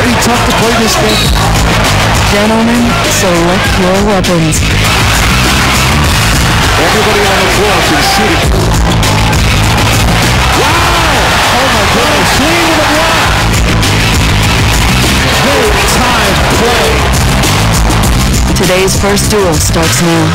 pretty tough to play this game. Gentlemen, select your weapons. Everybody on the floor can shoot it. Wow! Oh my goodness, swing of the block! Big time play. Today's first duel starts now.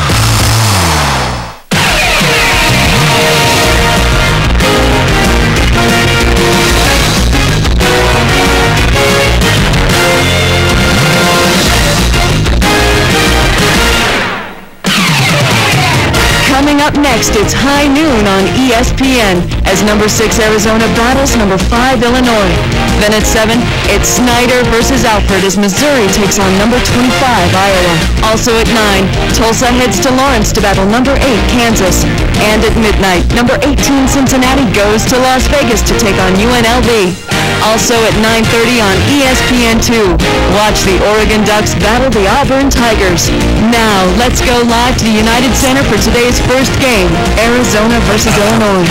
Coming up next, it's high noon on ESPN as number 6 Arizona battles number 5 Illinois. Then at 7, it's Snyder versus Alfred as Missouri takes on number 25 Iowa. Also at 9, Tulsa heads to Lawrence to battle number 8 Kansas. And at midnight, number 18 Cincinnati goes to Las Vegas to take on UNLV. Also at 9:30 on ESPN2, watch the Oregon Ducks battle the Auburn Tigers. Now, let's go live to the United Center for today's first game, Arizona versus Illinois.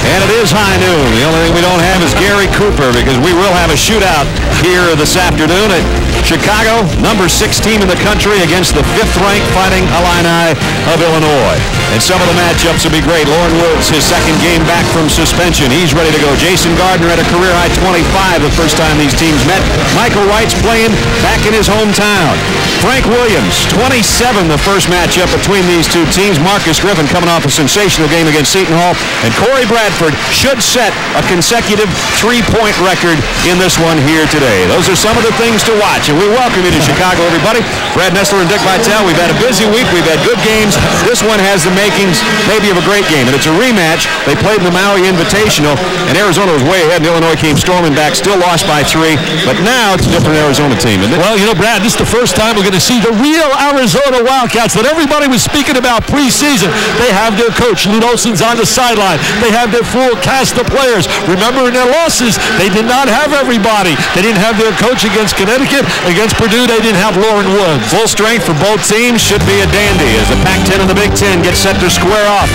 And it is high noon. The only thing we don't have is Gary Cooper, because we will have a shootout here this afternoon at Chicago, number 6 team in the country against the 5th-ranked Fighting Illini of Illinois. And some of the matchups will be great. Lauren Woods, his second game back from suspension. He's ready to go. Jason Gardner at a career-high 25 the first time these teams met. Michael Wright's playing back in his hometown. Frank Williams, 27 the first matchup between these two teams. Marcus Griffin coming off a sensational game against Seton Hall. And Corey Bradford should set a consecutive 3-point record in this one here today. Those are some of the things to watch. And we welcome you to Chicago, everybody. Brad Nessler and Dick Vitale. We've had a busy week. We've had good games. This one has the makings maybe of a great game. And it's a rematch. They played in the Maui Invitational, and Arizona was way ahead. And Illinois came storming back, still lost by 3. But now it's a different Arizona team, isn't it? Well, you know, Brad, this is the first time we're going to see the real Arizona Wildcats that everybody was speaking about preseason. They have their coach, Lute Olson's on the sideline. They have their full cast of players. Remember, in their losses, they did not have everybody. They didn't have their coach against Connecticut. Against Purdue, they didn't have Lauren Woods. Full strength for both teams should be a dandy as the Pac-10 and the Big Ten get set to square off.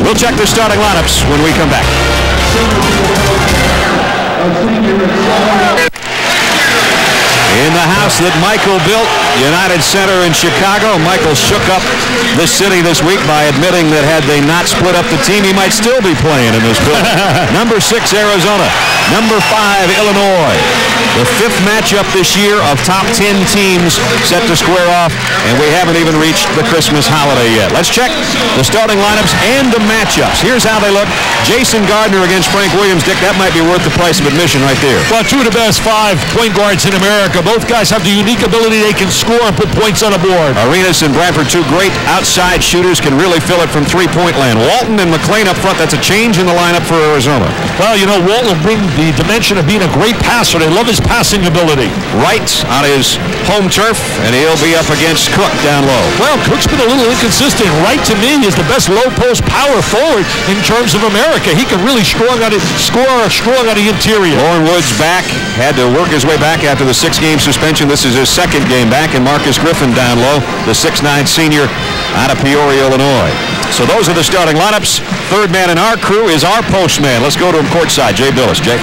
We'll check their starting lineups when we come back. In the house that Michael built, United Center in Chicago, Michael shook up this city this week by admitting that had they not split up the team, he might still be playing in this building. Number 6, Arizona. Number 5, Illinois. The 5th matchup this year of top 10 teams set to square off, and we haven't even reached the Christmas holiday yet. Let's check the starting lineups and the matchups. Here's how they look. Jason Gardner against Frank Williams. Dick, that might be worth the price of admission right there. Well, 2 of the best 5 point guards in America. Both guys have the unique ability they can score and put points on the board. Arenas and Bradford, 2 great outside shooters, can really fill it from 3-point land. Walton and McLean up front, that's a change in the lineup for Arizona. Well, you know, Walton will bring the dimension of being a great passer. They love his passing ability. Wright on his home turf, and he'll be up against Cook down low. Well, Cook's been a little inconsistent. Wright, to me, is the best low-post power forward in terms of America. He can really score on the interior. Lauren Woods back, had to work his way back after the 6-game suspension. This is his 2nd game back, and Marcus Griffin down low, the 6'9" senior out of Peoria, Illinois. So those are the starting lineups. 3rd man in our crew is our postman. Let's go to him courtside. Jay Billis. Jay.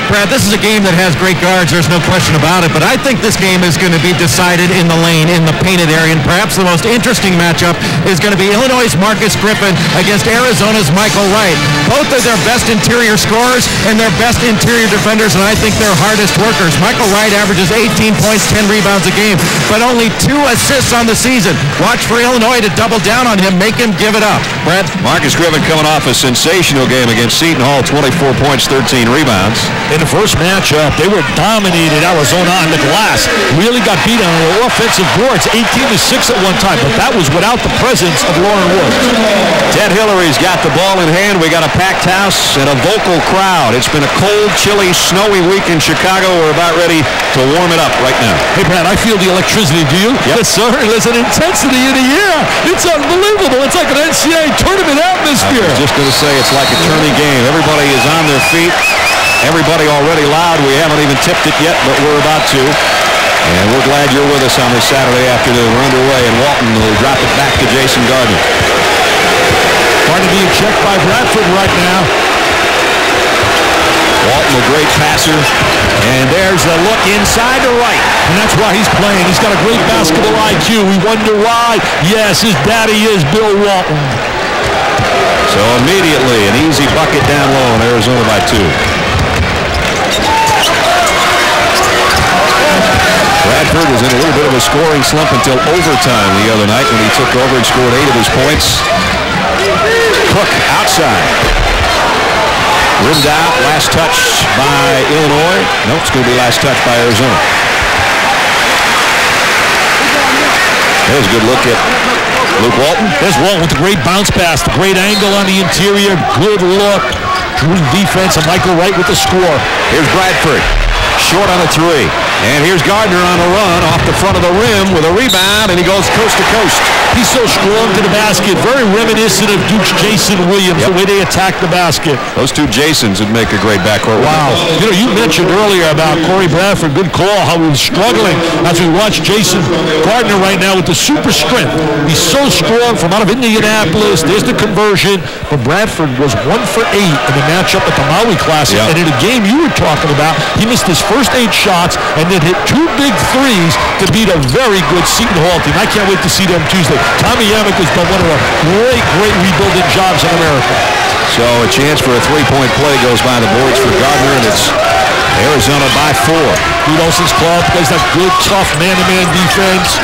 Brad, this is a game that has great guards. There's no question about it. But I think this game is going to be decided in the lane, in the painted area. And perhaps the most interesting matchup is going to be Illinois' Marcus Griffin against Arizona's Michael Wright. Both are their best interior scorers and their best interior defenders, and I think they're hardest workers. Michael Wright averages 18 points, 10 rebounds a game, but only 2 assists on the season. Watch for Illinois to double down on him, make him give it up. Brad? Marcus Griffin coming off a sensational game against Seton Hall, 24 points, 13 rebounds. In the first matchup, they were dominated Arizona on the glass. Really got beat on the offensive boards, 18-6 at one time, but that was without the presence of Lauren Woods. Ted Hillary's got the ball in hand. We got a packed house and a vocal crowd. It's been a cold, chilly, snowy week in Chicago. We're about ready to warm it up right now. Hey, Brad, I feel the electricity. Do you? Yep. Yes, sir. There's an intensity in the air. It's unbelievable. It's like an NCAA tournament atmosphere. I was just going to say it's like a tourney game. Everybody is on their feet. Everybody already loud. We haven't even tipped it yet, but we're about to. And we're glad you're with us on this Saturday afternoon. We're underway, and Walton will drop it back to Jason Gardner. Gardner being checked by Bradford right now. Walton a great passer. And there's the look inside to right. And that's why he's playing. He's got a great basketball IQ. We wonder why. Yes, his daddy is Bill Walton. So immediately an easy bucket down low in Arizona by 2. Bradford was in a little bit of a scoring slump until overtime the other night when he took over and scored 8 of his points. Cook outside. Rimmed out. Last touch by Illinois. Nope, it's going to be last touch by Arizona. There's a good look at Luke Walton. There's Walton with a great bounce pass. The great angle on the interior. Good look. Drew defense and Michael Wright with the score. Here's Bradford. Short on a 3. And here's Gardner on a run off the front of the rim with a rebound, and he goes coast to coast. He's so strong to the basket. Very reminiscent of Duke's Jason Williams, the way they attack the basket. Those two Jasons would make a great backcourt. Wow. You know, you mentioned earlier about Corey Bradford. Good call, how he was struggling as we watch Jason Gardner right now with the super strength. He's so strong from out of Indianapolis. There's the conversion. But Bradford was 1 for 8 in the matchup at the Maui Classic. Yeah. And in a game you were talking about, he missed his first 8 shots and then hit 2 big threes to beat a very good Seton Hall team. I can't wait to see them Tuesday. Tommy Amick has done one of the great rebuilding jobs in America. So a chance for a 3-point play goes by the boards for Gardner, and it's Arizona by 4. Pete Olson's club plays that good, tough man-to-man defense.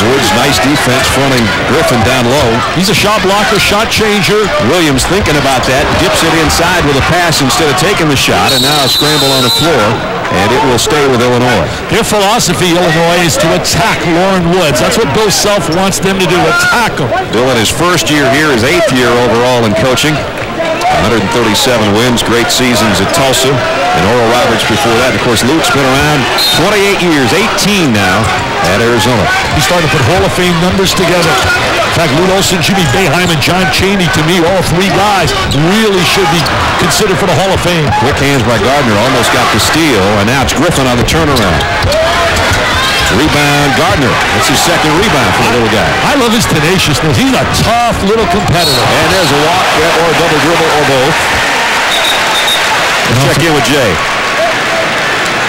Woods, nice defense fronting Griffin down low. He's a shot blocker, shot changer. Williams thinking about that, dips it inside with a pass instead of taking the shot, and now a scramble on the floor, and it will stay with Illinois. Their philosophy, Illinois, is to attack Lauren Woods. That's what Bill Self wants them to do, attack him. Bill in his first year here, his 8th year overall in coaching. 137 wins, great seasons at Tulsa, and Oral Roberts before that. And of course, Luke's been around 28 years, 18 now at Arizona. He's starting to put Hall of Fame numbers together. In fact, Lute Olson, Jimmy Boeheim, and John Chaney, to me, all 3 guys really should be considered for the Hall of Fame. Quick hands by Gardner, almost got the steal, and now it's Griffin on the turnaround. Rebound, Gardner. That's his second rebound for the little guy. I love his tenaciousness. He's a tough little competitor. And there's a walk or a double dribble or both. Let's check in with Jay.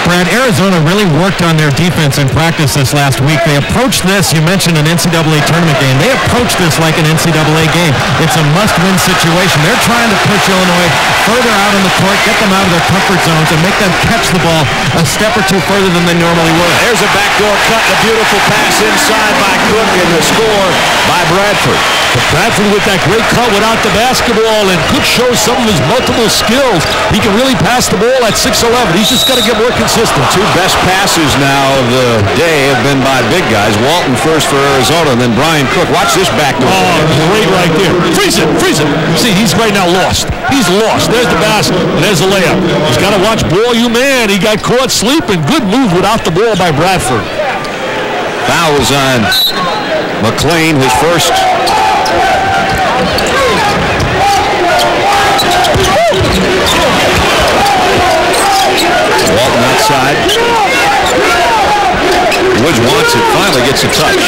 Brad, Arizona really worked on their defense in practice this last week. They approached this, you mentioned an NCAA tournament game. They approached this like an NCAA game. It's a must-win situation. They're trying to push Illinois further out on the court, get them out of their comfort zones, and make them catch the ball a step or 2 further than they normally would. There's a backdoor cut, a beautiful pass inside by Cook, and the score by Bradford. But Bradford with that great cut without the basketball, and Cook shows some of his multiple skills. He can really pass the ball at 6'11". He's just got to get more consistent. 2 best passes now of the day have been by big guys. Walton first for Arizona, and then Brian Cook. Watch this backdoor. Oh, great right there. Freeze it. See, he's right now lost. He's lost. There's the basket. There's the layup. He's got to watch ball, you man. He got caught sleeping. Good move without the ball by Bradford. Foul was on McLean, his first. Walton outside. Woods wants it, finally gets a touch.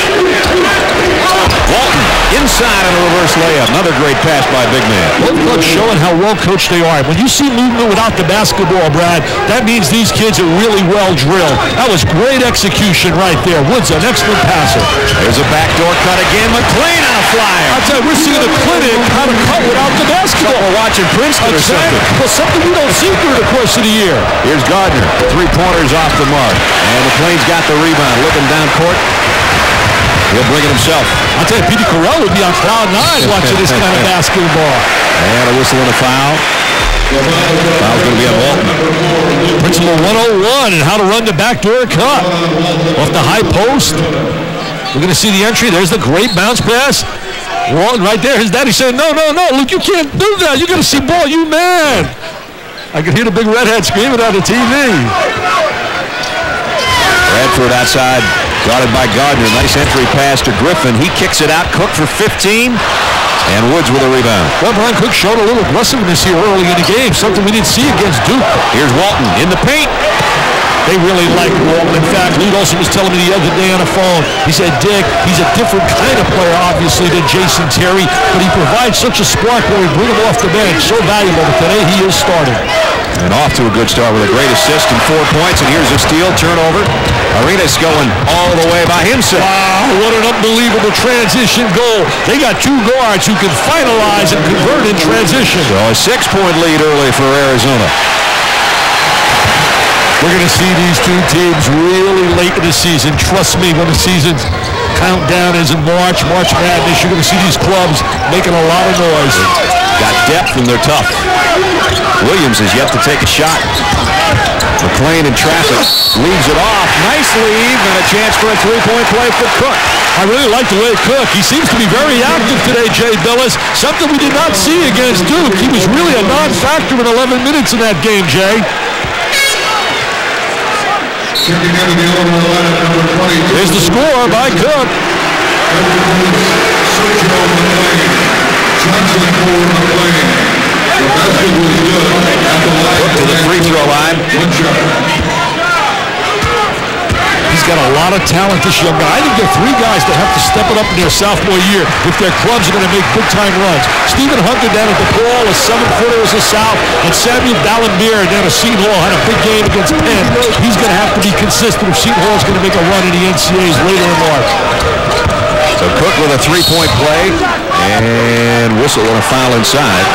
Walton inside on a reverse layup. Another great pass by a big man. Both clubs showing how well coached they are. When you see movement without the basketball, Brad, that means these kids are really well drilled. That was great execution right there. Woods, an excellent passer. There's a backdoor cut again. McLean on a flyer. I'll tell you, we're seeing a clinic how to cut without the basketball. So we're watching Princeton or something. Well, something we don't see through the course of the year. Here's Gardner. 3-pointers off the mark. And McLean's got the rebound. Looking down court. He'll bring it himself. I'll tell you, Petey Correll would be on cloud 9 watching this kind of basketball. And a whistle and a foul. Foul's going to be on Walton. Principle 101 and how to run the backdoor cut. Off the high post. We're going to see the entry. There's the great bounce pass. Walton right there. His daddy said, no, look, you can't do that. You got to see ball, you man. I could hear the big redhead screaming on the TV. Bradford outside, guarded by Gardner. Nice entry pass to Griffin. He kicks it out. Cook for 15. And Woods with a rebound. Well, Brian Cook showed a little aggressiveness here early in the game, something we didn't see against Duke. Here's Walton in the paint. They really like Walton. In fact, Lute Olson was telling me the other day on the phone, he said, Dick, he's a different kind of player, obviously, than Jason Terry, but he provides such a spark when we bring him off the bench. So valuable, but today he is starting. And off to a good start with a great assist and 4 points. And here's a steal, turnover. Arenas going all the way by himself. Wow, what an unbelievable transition goal. They got two guards who can finalize and convert in transition. So a 6-point lead early for Arizona. We're going to see these two teams really late in the season. Trust me, when the season's countdown is in March Madness, you're going to see these clubs making a lot of noise. Got depth and they're tough. Williams has yet to take a shot. McClain in traffic leaves it off. Nice lead and a chance for a 3-point play for Cook. I really like the way Cook. He seems to be very active today, Jay Billis. Something we did not see against Duke. He was really a non-factor in 11 minutes in that game, Jay. Here's the score by Cook. Cook to the free throw line. He's got a lot of talent, this young guy. I think there are three guys that have to step it up in their sophomore year if their clubs are going to make big-time runs. Stephen Hunter down at DePaul, a 7-footer as a South, and Samuel Dallenbier down at Seton Hall had a big game against Penn. He's going to have to be consistent if Seton Hall is going to make a run in the NCAAs later in March. So Cook with a 3-point play, and whistle and a foul inside.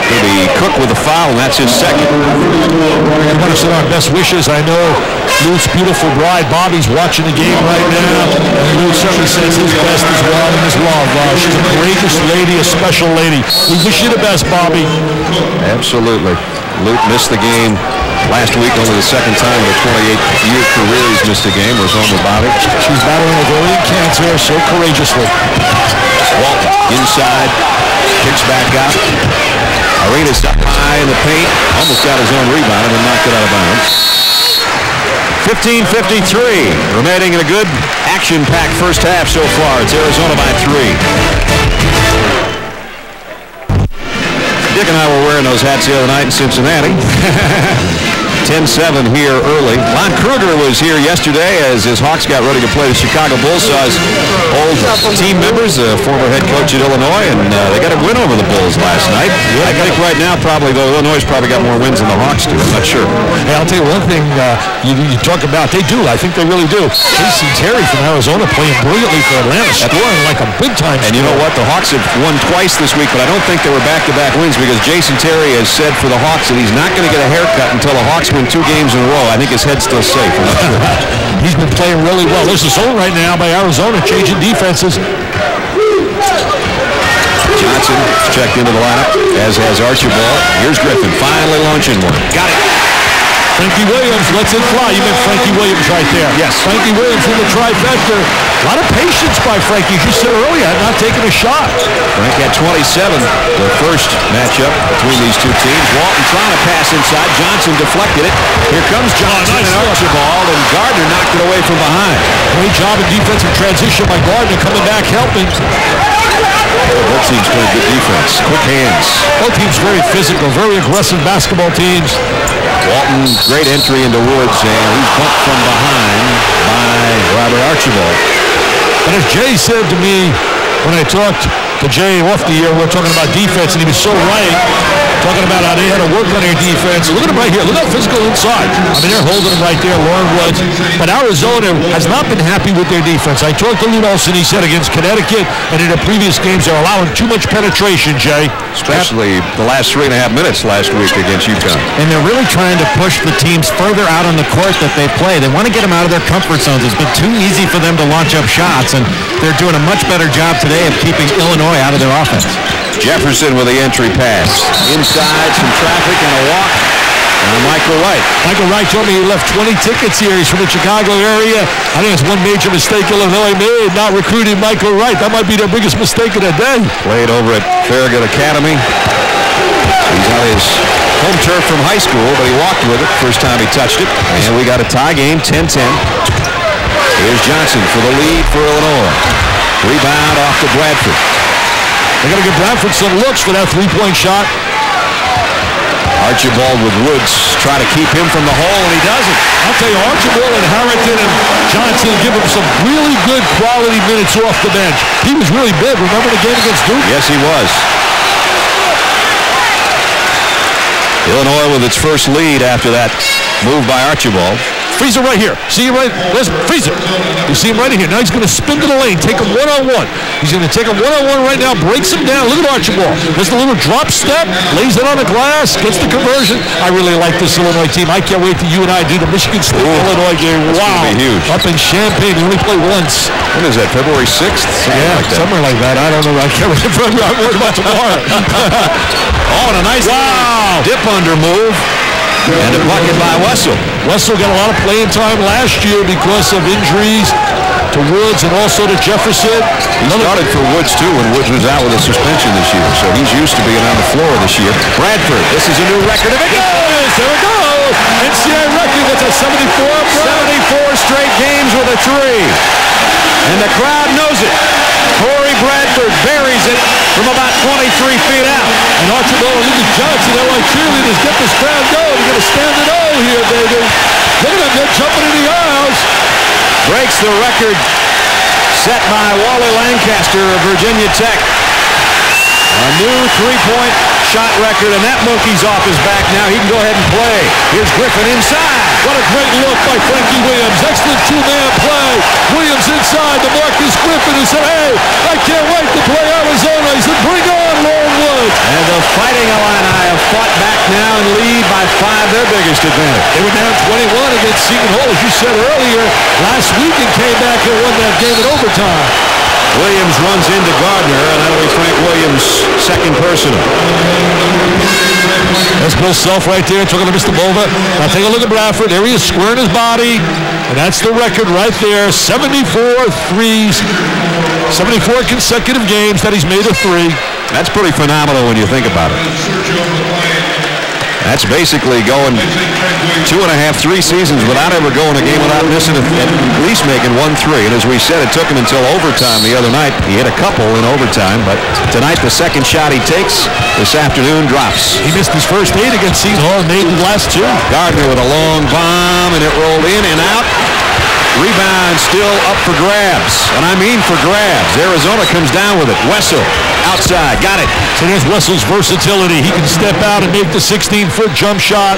It'll be Cook with a foul, and that's his second. We want to send our best wishes. I know Luke's beautiful bride, Bobby's watching the game right now, and Luke certainly sends his best as well in his love. She's a courageous lady, a special lady. We wish you the best, Bobby. Absolutely. Luke missed the game last week, only the second time in a 28-year career he's missed a game. Was home with Bobby. She's battling ovarian cancer so courageously. Walton inside, kicks back out. Arenas up high in the paint, almost got his own rebound and then knocked it out of bounds. 15:53 remaining in a good action-packed first half so far. It's Arizona by 3. Dick and I were wearing those hats the other night in Cincinnati. 10-7 here early. Lon Kruger was here yesterday as his Hawks got ready to play the Chicago Bulls. Saw his old team members, former head coach at Illinois, and they got a win over the Bulls last night. I think right now probably, though, Illinois probably got more wins than the Hawks do. I'm not sure. Hey, I'll tell you one thing you talk about. They do. I think they really do. Jason Terry from Arizona playing brilliantly for Atlanta, scoring like a big-time score. And you know what? The Hawks have won twice this week, but I don't think they were back-to-back wins because Jason Terry has said for the Hawks that he's not going to get a haircut until the Hawks win 2 games in a row. I think his head's still safe. I'm not sure. He's been playing really well. There's a zone right now by Arizona changing defenses. Johnson checked into the lineup, as has Archibald. Here's Griffin finally launching one. Got it. Frankie Williams lets it fly. You meant Frankie Williams right there. Yes. Frankie Williams in the trifecta. A lot of patience by Frankie. As you said earlier, not taking a shot. Frank had 27, the first matchup between these two teams. Walton trying to pass inside. Johnson deflected it. Here comes Johnson and Archibald, and Gardner knocked it away from behind. Great job in defensive transition by Gardner, coming back helping. Both teams playing good defense. Quick hands. Both teams very physical, very aggressive basketball teams. Walton, great entry into Woods, and he's bumped from behind by Robert Archibald. And as Jay said to me when I talked to Jay off the air, we were talking about defense, and he was so right, talking about how they had to work on their defense. Look at him right here. Look how physical inside. I mean, they're holding him right there, Lauren Woods. But Arizona has not been happy with their defense. I talked to Lute Olson, he said against Connecticut, and in the previous games, they're allowing too much penetration, Jay. Especially the last 3.5 minutes last week against UConn. And they're really trying to push the teams further out on the court that they play. They want to get them out of their comfort zones. It's been too easy for them to launch up shots, and they're doing a much better job today of keeping Illinois out of their offense. Jefferson with the entry pass. Inside, some traffic and a walk. And Michael Wright. Michael Wright told me he left 20 tickets here. He's from the Chicago area. I think it's one major mistake Illinois made, not recruiting Michael Wright. That might be their biggest mistake of the day. Played over at Farragut Academy. He's on his home turf from high school, but he walked with it first time he touched it. And we got a tie game, 10-10. Here's Johnson for the lead for Illinois. Rebound off to Bradford. They're going to give Bradford some looks for that three-point shot. Archibald with Woods try to keep him from the hole, and he doesn't. I'll tell you, Archibald and Harrington and Johnson give him some really good quality minutes off the bench. He was really big. Remember the game against Duke? Yes, he was. Illinois with its first lead after that move by Archibald. Freezer right here. See him right? There's Freezer. You see him right here. Now he's going to spin to the lane, take him one-on-one. He's going to take him one-on-one right now, breaks him down. Look at Archibald. There's the little drop step, lays it on the glass, gets the conversion. I really like this Illinois team. I can't wait till you and I do the Michigan State Illinois game. Wow. Be huge. Up in Champaign. They only play once. When is that, February 6th? Somewhere like that. I don't know. I can't remember. I'm worried about tomorrow. Oh, and a nice dip under move. And a bucket by Wessel. Wessel got a lot of playing time last year because of injuries to Woods and also to Jefferson. He started for Woods, too, when Woods was out with a suspension this year. So he's used to being on the floor this year. Bradford, this is a new record. If it goes, there it goes. NCAA record, that's a 74 straight games with a three. And the crowd knows it. Corey Bradford buries it from about 23 feet out. And Archibald and Lucas Johnson, LA cheerleaders, get this crowd going. We're going to stand it all here, baby. Look at them, they're jumping in the aisles. Breaks the record set by Wally Lancaster of Virginia Tech. A new three-point shot record, and that monkey's off his back now. He can go ahead and play. Here's Griffin inside. What a great look by Frankie Williams. Excellent two-man play. Williams inside to Marcus Griffin, who said, hey, I can't wait to play Arizona. He said, bring on Lauren Woods. And the Fighting Illini have fought back now and lead by 5, their biggest advantage. They were down 21 against Seton Hall, as you said earlier, last week, and came back and won that game in overtime. Williams runs into Gardner, and that'll be Frank Williams' second personal. That's Bill Self right there, talking to Mr. Bova. Now take a look at Bradford. There he is, squaring his body. And that's the record right there. 74 threes. 74 consecutive games that he's made a three. That's pretty phenomenal when you think about it. That's basically going 2.5, 3 seasons without ever going a game without missing at least making 1 3. And as we said, it took him until overtime the other night. He hit a couple in overtime, but tonight the second shot he takes this afternoon drops. He missed his first 8 against Seton Hall and made the last 2. Gardner with a long bomb, and it rolled in and out. Rebound still up for grabs, and I mean for grabs. Arizona comes down with it. Wessel outside, got it. So there's Wessel's versatility. He can step out and make the 16-foot jump shot.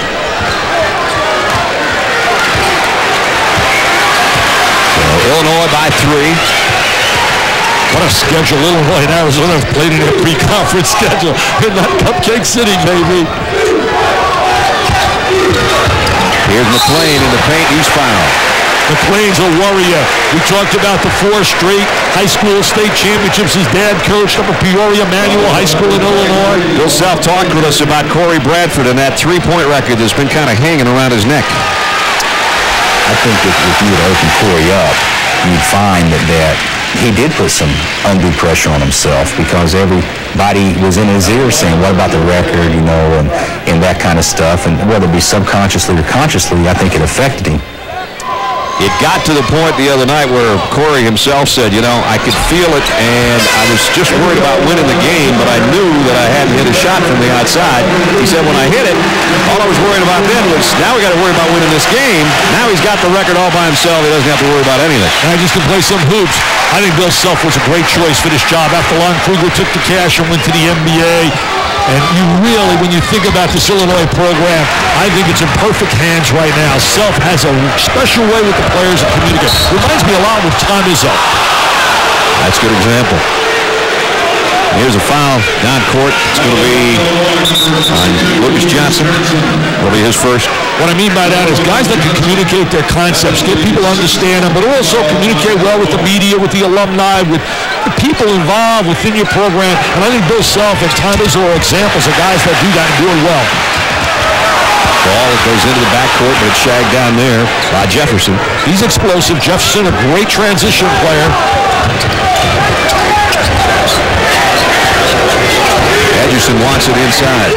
So Illinois by 3. What a schedule Illinois and Arizona have played in a pre-conference schedule in that Cupcake City, baby. Here's McClain in the paint. He's fouled. McClain's a warrior. We talked about the 4 straight high school state championships. His dad coached up at Peoria Manual High School in Illinois. Bill Self talked with us about Corey Bradford and that 3-point record that's been kind of hanging around his neck. I think if you would open Corey up, you'd find that he did put some undue pressure on himself because everybody was in his ear saying, what about the record, and that kind of stuff. And whether it be subconsciously or consciously, I think it affected him. It got to the point the other night where Corey himself said, I could feel it, and I was just worried about winning the game, but I knew that I hadn't hit a shot from the outside. He said when I hit it, all I was worried about then was, now we got to worry about winning this game. Now he's got the record all by himself. He doesn't have to worry about anything. And I just can play some hoops. I think Bill Self was a great choice for this job. After Lon Kruger took the cash and went to the NBA. And you really, when you think about this Illinois program, I think it's in perfect hands right now. Self has a special way with the players to communicate. Reminds me a lot with Tom Izzo. That's a good example. Here's a foul down court. It's going to be on Lucas Johnson. Will be his first. What I mean by that is guys that can communicate their concepts, get people to understand them, but also communicate well with the media, with the alumni, with the people involved within your program. And I think Bill Self and Tom Izzo are examples of guys that do that and do it well. Ball goes into the backcourt, but it's shagged down there by Jefferson. He's explosive. Jefferson, a great transition player. Edgerson wants it inside.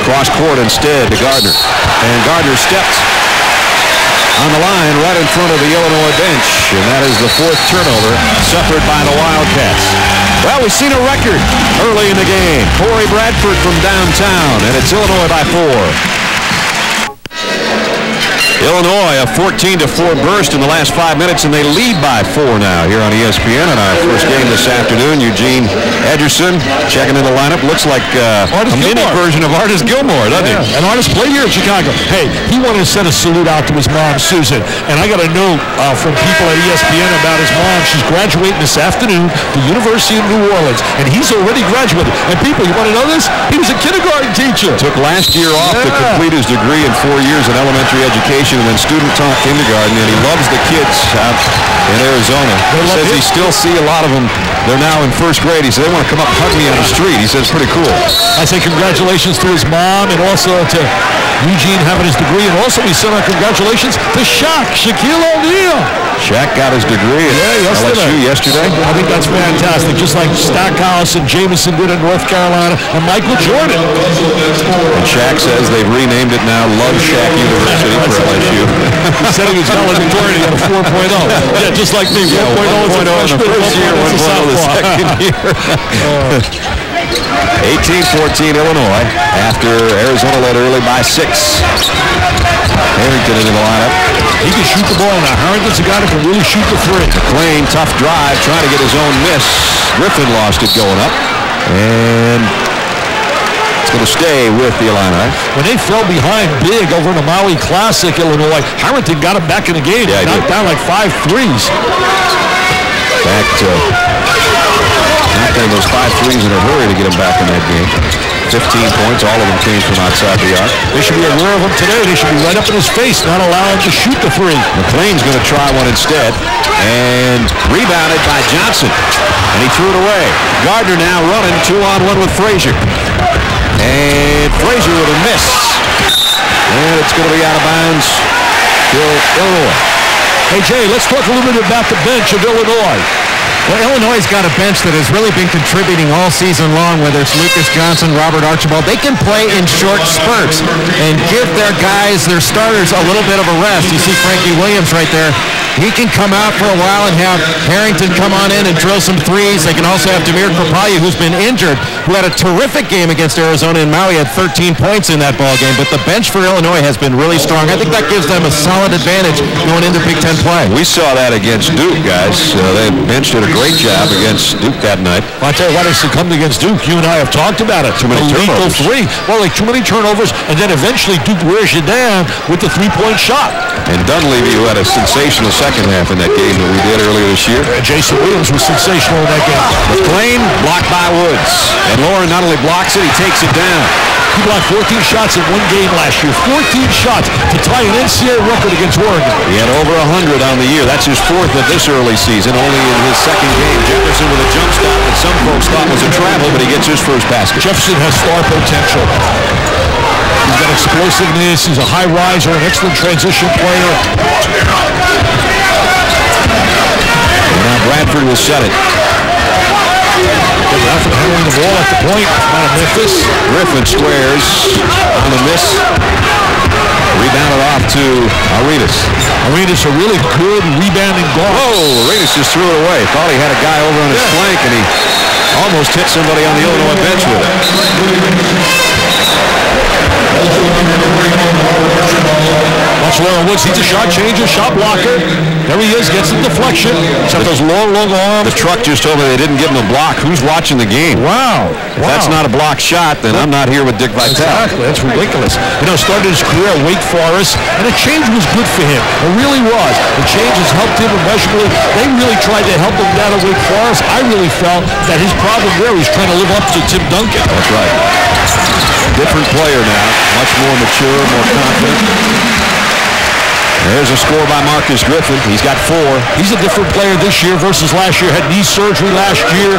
Cross court instead to Gardner. And Gardner stepped on the line right in front of the Illinois bench. And that is the 4th turnover suffered by the Wildcats. Well, we've seen a record early in the game. Corey Bradford from downtown, and it's Illinois by 4. Illinois, a 14-4 burst in the last 5 minutes, and they lead by 4 now here on ESPN in our first game this afternoon. Eugene Ederson checking in the lineup. Looks like a mini version of Artis Gilmore, doesn't he? And Artis played here in Chicago. Hey, he wanted to send a salute out to his mom, Susan. And I got a note from people at ESPN about his mom. She's graduating this afternoon to the University of New Orleans, and he's already graduated. And people, you want to know this? He was a kindergarten teacher. Took last year off to complete his degree in 4 years in elementary education and then student-taught kindergarten, and he loves the kids out in Arizona. He says he still see a lot of them. They're now in first grade. He said they want to come up and hug me on the street. He says pretty cool. I say congratulations to his mom and also to Eugene having his degree, and also we send our congratulations to Shaquille O'Neal. Shaq got his degree at LSU yesterday. I think that's fantastic, just like Stackhouse and Jameson did in North Carolina, and Michael Jordan. And Shaq says they've renamed it now Love Shack University for LSU. He said he was valedictorian at a 4.0. Yeah, just like me. 1.0 in the first year, 1.0 the second year. 18-14 Illinois after Arizona led early by 6. Harrington into the lineup. He can shoot the ball now. Harrington's a guy that can really shoot the three. McLean, tough drive, trying to get his own miss. Griffin lost it going up. And it's going to stay with the Illini. When they fell behind big over in the Maui Classic, Illinois, Harrington got him back in the game. Yeah, knocked down like 5 threes. Back to not getting those 5 threes in a hurry to get him back in that game. 15 points, all of them came from outside the arc. They should be aware of him today. They should be right up in his face, not allow him to shoot the three. McLean's going to try one instead. And rebounded by Johnson. And he threw it away. Gardner now running 2-on-1 with Frazier. And Frazier with a miss. And it's going to be out of bounds to Illinois. Hey, Jay, let's talk a little bit about the bench of Illinois. Well, Illinois' got a bench that has really been contributing all season long, whether it's Lucas Johnson, Robert Archibald. They can play in short spurts and give their guys, their starters, a little bit of a rest. You see Frankie Williams right there. He can come out for a while and have Harrington come on in and drill some threes. They can also have Demir Krapalya, who's been injured, who had a terrific game against Arizona, and Maui had 13 points in that ball game. But the bench for Illinois has been really strong. I think that gives them a solid advantage going into Big Ten play. We saw that against Duke, guys. They benched did a great job against Duke that night. Well, I tell you why they succumbed against Duke. You and I have talked about it. Too many turnovers. Three. Well, like too many turnovers, and then eventually Duke wears you down with the three-point shot. And Dunleavy, who had a sensational second half in that game that we did earlier this year. Jason Williams was sensational in that game. McLean blocked by Woods. And Lauren not only blocks it, he takes it down. He blocked 14 shots in one game last year. 14 shots to tie an NCAA record against Oregon. He had over 100 on the year. That's his 4th of this early season, only in his second game. Jefferson with a jump stop that some folks thought was a travel, but he gets his first basket. Jefferson has star potential. He's got explosiveness. He's a high riser, an excellent transition player. And now Bradford will set it. Bradford handling the ball at the point out of Memphis. Griffin squares on the miss. Rebounded off to Arenas. Arenas, a really good rebounding guard. Oh, Arenas just threw it away. Thought he had a guy over on his flank, and he almost hit somebody on the Illinois bench with it. Watch Lauren Woods. He's a shot changer, shot blocker. There he is, gets the deflection. Except those long arms. The truck just told me they didn't give him a block. Who's watching the game? Wow. If that's not a block shot, then I'm not here with Dick Vitale. Exactly. That's ridiculous. You know, started his career at Wake Forest, and the change was good for him. It really was. The change has helped him immeasurably. They really tried to help him down at Wake Forest. I really felt that his problem there was trying to live up to Tim Duncan. That's right. Different player now. Much more mature, more confident. There's a score by Marcus Griffin. He's got 4. He's a different player this year versus last year. Had knee surgery last year.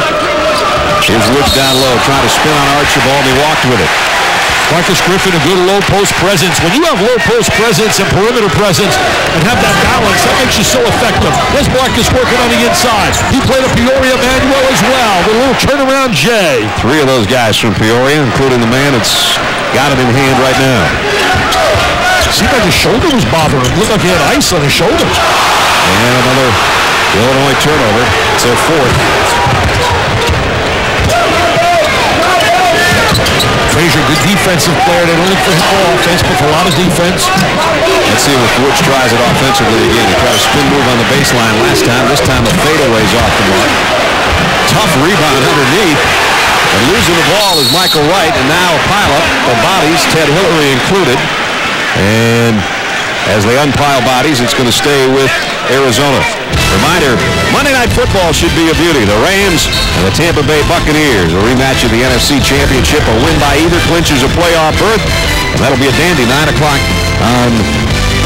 Here's Woods down low, trying to spin on Archibald, and he walked with it. Marcus Griffin, a good low post presence. When you have low post presence and perimeter presence and have that balance, that makes you so effective. There's Marcus working on the inside. He played a Peoria Manuel as well with a little turnaround J. 3 of those guys from Peoria, including the man that's got it in hand right now. Seemed like his shoulder was bothering him. Looked like he had ice on his shoulder. And another Illinois turnover. It's their 4th. Frazier, good defense. defensive player. They don't look for him for offense, but for a lot of defense. Let's see if Woods tries it offensively again. He tried a spin move on the baseline last time. This time the fadeaway's off the mark. Tough rebound underneath. And losing the ball is Michael Wright, and now a pileup of bodies, Ted Hillary included. And as they unpile bodies, it's going to stay with Arizona. Reminder, Monday Night Football should be a beauty. The Rams and the Tampa Bay Buccaneers, a rematch of the NFC Championship. A win by either clinches a playoff berth, and that'll be a dandy 9 o'clock on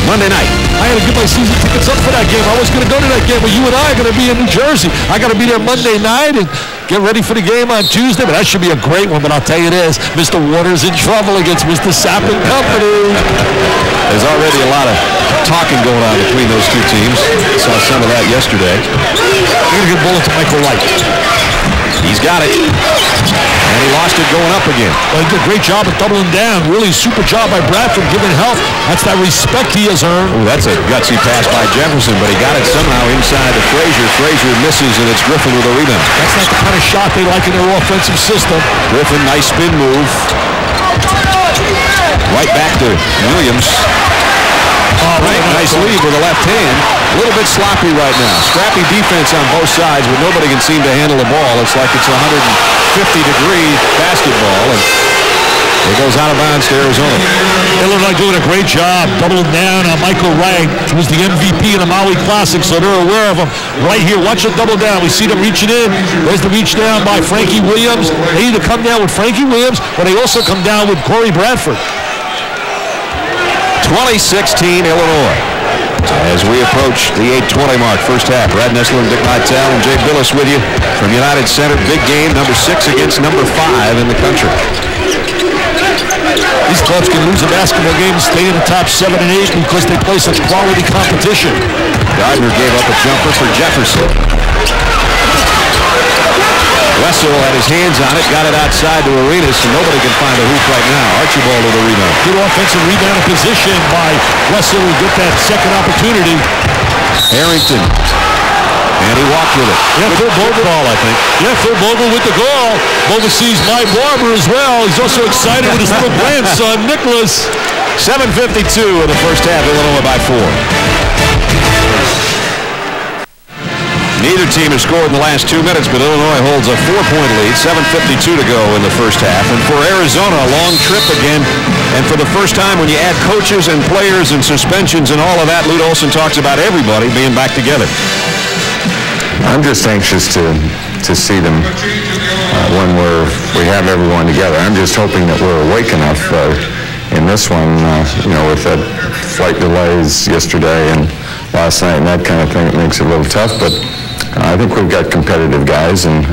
Monday night. I had to get my season tickets up for that game. I was going to go to that game, but you and I are going to be in New Jersey. I got to be there Monday night and get ready for the game on Tuesday, but that should be a great one. But I'll tell you this, Mr. Waters in trouble against Mr. Sapp and Company. There's already a lot of talking going on between those two teams. Saw some of that yesterday. You're going to get bullet to Michael Wright. He's got it. And he lost it going up again. Well, he did a great job of doubling down. Really super job by Bradford giving help. That's that respect he has earned. Oh, that's a gutsy pass by Jefferson, but he got it somehow inside to Frazier. Frazier misses, and it's Griffin with a rebound. That's not the kind of shot they like in their offensive system. Griffin, nice spin move. Right back to Williams. Right, nice lead with the left hand. A little bit sloppy right now. Scrappy defense on both sides, but nobody can seem to handle the ball. It's like it's 150-degree basketball, and it goes out of bounds to Arizona. Illinois doing a great job doubling down on Michael Wright, who was the MVP in the Maui Classic, so they're aware of him. Right here, watch the double down. We see them reaching in. There's the reach down by Frankie Williams. They either come down with Frankie Williams, or they also come down with Corey Bradford. 2016 Illinois. As we approach the 8:20 mark, first half. Brad Nessler, Dick Vitale, and Jay Billis with you from United Center. Big game, number 6 against number 5 in the country. These clubs can lose a basketball game and stay in the top 7 and 8 because they play such quality competition. Gardner gave up a jumper for Jefferson. Wessel had his hands on it, got it outside to Arenas, and nobody can find a hoop right now. Archibald with a rebound. Good offensive rebound position by Wessel to get that second opportunity. Harrington. And he walked with it. Yeah, Phil Bogle. Ball, I think. Yeah, Phil Bogle with the goal. Bogle sees my barber as well. He's also excited with his little grandson, Nicholas. 7:52 in the first half, Illinois by 4. Neither team has scored in the last 2 minutes, but Illinois holds a 4-point lead. 7:52 to go in the first half. And for Arizona, a long trip again. And for the first time, when you add coaches and players and suspensions and all of that, Lute Olson talks about everybody being back together. I'm just anxious to see them when we have everyone together. I'm just hoping that we're awake enough in this one, with that flight delays yesterday and last night and that kind of thing. It makes it a little tough, but I think we've got competitive guys, and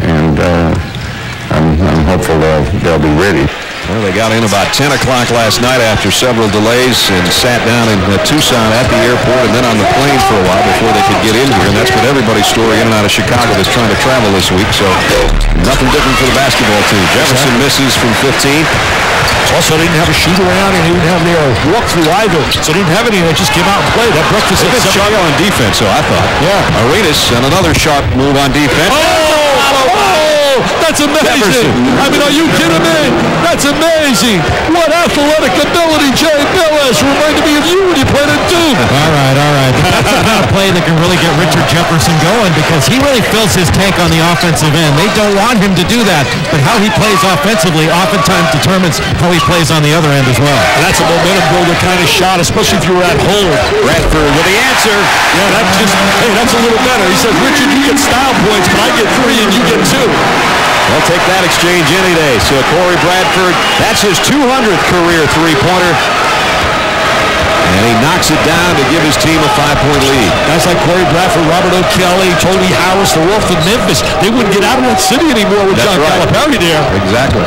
I'm hopeful they'll be ready. Well, they got in about 10 o'clock last night after several delays and sat down in Tucson at the airport and then on the plane for a while before they could get in here. And that's been everybody's story in and out of Chicago that's trying to travel this week. So nothing different for the basketball team. Jefferson misses from 15. Also, they didn't have a shoot around and they didn't have their walkthrough either. So they didn't have any. They just came out and played. That breakfast They've been sharp on defense, so I thought. Yeah. Arenas and another sharp move on defense. That's amazing. Jefferson. I mean, are you kidding me? That's amazing. What athletic ability, Jay Billis. Reminded me of you when you played at Duke. All right. That's the kind of play that can really get Richard Jefferson going because he really fills his tank on the offensive end. They don't want him to do that, but how he plays offensively oftentimes determines how he plays on the other end as well. And that's a momentum builder kind of shot, especially if you were at home. Bradford with the answer. Yeah, that's a little better. He says, Richard, you get style points, but I get 3 and you get 2. They'll take that exchange any day. So Corey Bradford, that's his 200th career three-pointer. And he knocks it down to give his team a 5-point lead. Guys like Corey Bradford, Robert O'Kelly, Tony Harris, they're all from Memphis. They wouldn't get out of that city anymore with John Calipari there. Exactly.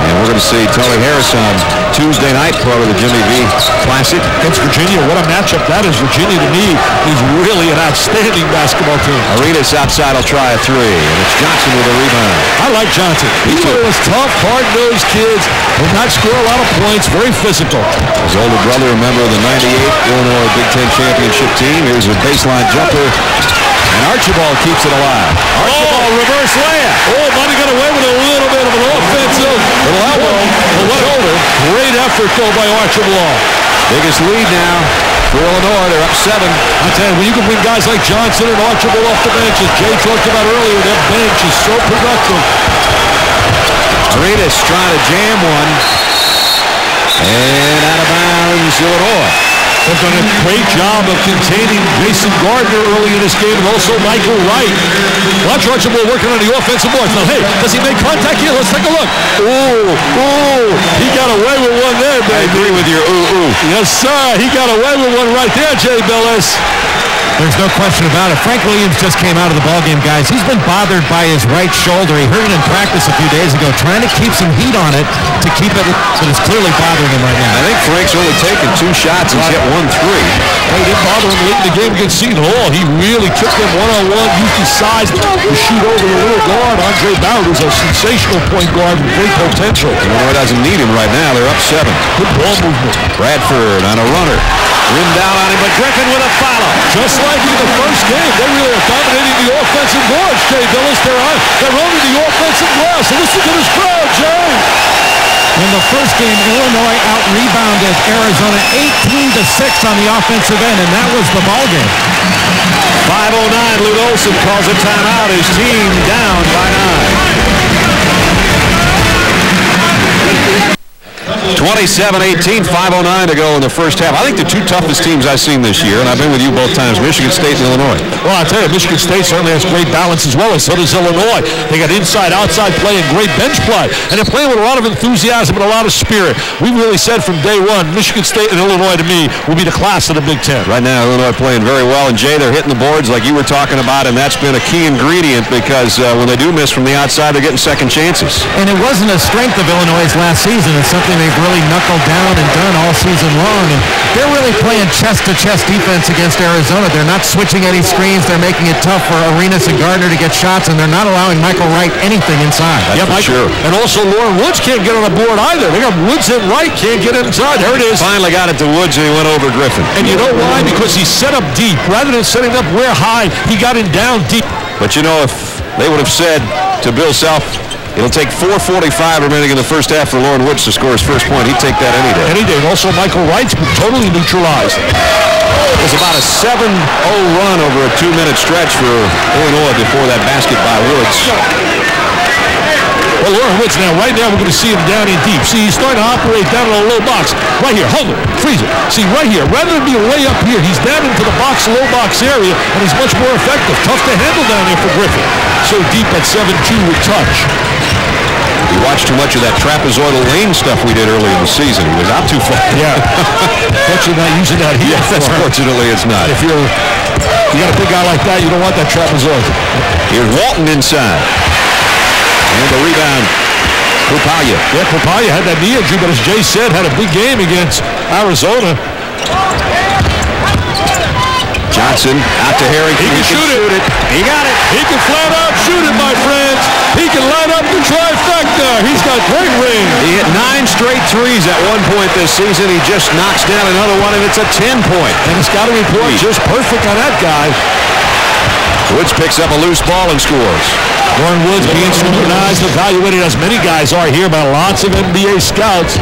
And we're going to see Tony Harris on Tuesday night, part of the Jimmy V Classic. Against Virginia. What a matchup that is. Virginia, to me, is really an outstanding basketball team. Arenas outside will try a 3, and it's Johnson with a rebound. I like Johnson. He's one of those tough, hard-nosed kids. Will not score a lot of points. Very physical. His older brother, a member of the 98 Illinois Big Ten championship team. Here's a baseline jumper. And Archibald keeps it alive. Archibald reverse layup. Oh, might have got away with a little bit of an offensive. Little elbow. effort goal by Archibald. Biggest lead now for Illinois. They're up 7. I tell you, when you can bring guys like Johnson and Archibald off the bench, as Jay talked about earlier, their bench is so productive. Arenas trying to jam one. And out of bounds, Illinois. They've done a great job of containing Jason Gardner early in this game, and also Michael Wright. Watch Archibald working on the offensive boards. Now, hey, does he make contact here? Let's take a look. Ooh, he got away with one there, baby. I agree with your ooh. Yes, sir. He got away with one right there, Jay Billis. There's no question about it. Frank Williams just came out of the ballgame, guys. He's been bothered by his right shoulder. He hurt it in practice a few days ago, trying to keep some heat on it to keep it, but it's clearly bothering him right now. I think Frank's only taken 2 shots. He's hit 1-3. He didn't bother him late in the game against Seton Hall. He really took them one-on-one, used his size to shoot over the little guard. Andre Bauer, who's a sensational point guard with great potential. Illinois doesn't need him right now. They're up 7. Good ball movement. Bradford on a runner. Rim down on him, but Griffin with a follow. Just like in the first game, they really are dominating the offensive boards, Jay Billis. They're owning the offensive glass. So listen to this crowd, Jay. In the first game, Illinois out-rebounded Arizona 18-6 on the offensive end, and that was the ball game. 5:09, Lute Olson calls a timeout. His team down by 9. 27-18, 5:09 to go in the first half. I think the 2 toughest teams I've seen this year, and I've been with you both times, Michigan State and Illinois. Well, I'll tell you, Michigan State certainly has great balance as well, and so does Illinois. They got inside, outside play, and great bench play. And they're playing with a lot of enthusiasm and a lot of spirit. We really said from day one, Michigan State and Illinois, to me, will be the class of the Big Ten. Right now, Illinois playing very well, and Jay, they're hitting the boards like you were talking about, and that's been a key ingredient because when they do miss from the outside, they're getting second chances. And it wasn't a strength of Illinois' last season. It's something they've really knuckled down and done all season long, and they're really playing chest-to-chest defense against Arizona. They're not switching any screens. They're making it tough for Arenas and Gardner to get shots, and they're not allowing Michael Wright anything inside. That's for sure. And also Lauren Woods can't get on the board either. They got Woods and Wright can't get inside. There it is. Finally got it to Woods, and he went over Griffin. And you know why? Because he set up deep. Rather than setting up where high, he got him down deep. But you know, if they would have said to Bill Self, it'll take 4:45 remaining in the first half for Lauren Woods to score his first point, he'd take that any day. Any day. And also Michael Wright's been totally neutralized. It was about a 7-0 run over a 2-minute stretch for Illinois before that basket by Woods. Well, Lauren Woods now, right now we're going to see him down in deep. See, he's starting to operate down in a low box. Right here, hold it, freeze it. See, right here, rather than be way up here, he's down into the box, low box area, and he's much more effective. Tough to handle down there for Griffin. So deep at 7-2 with touch. We watched too much of that trapezoidal lane stuff we did early in the season. He was out too far. Yeah. Fortunately not using that here. Yes, fortunately it's not. If you got a big guy like that, you don't want that trapezoid. Here's Walton inside. And the rebound, Kupaya. Yeah, Kupaya had that knee injury, but as Jay said, had a big game against Arizona. Johnson out to Harry. He can shoot it. He got it. He can flat out shoot it, my friends. He can light up the trifecta. He's got great range. He hit 9 straight threes at one point this season. He just knocks down another one, and it's a 10-point. And it's got to report just perfect on that guy. Woods picks up a loose ball and scores. Lauren Woods being scrutinized, evaluated as many guys are here by lots of NBA scouts.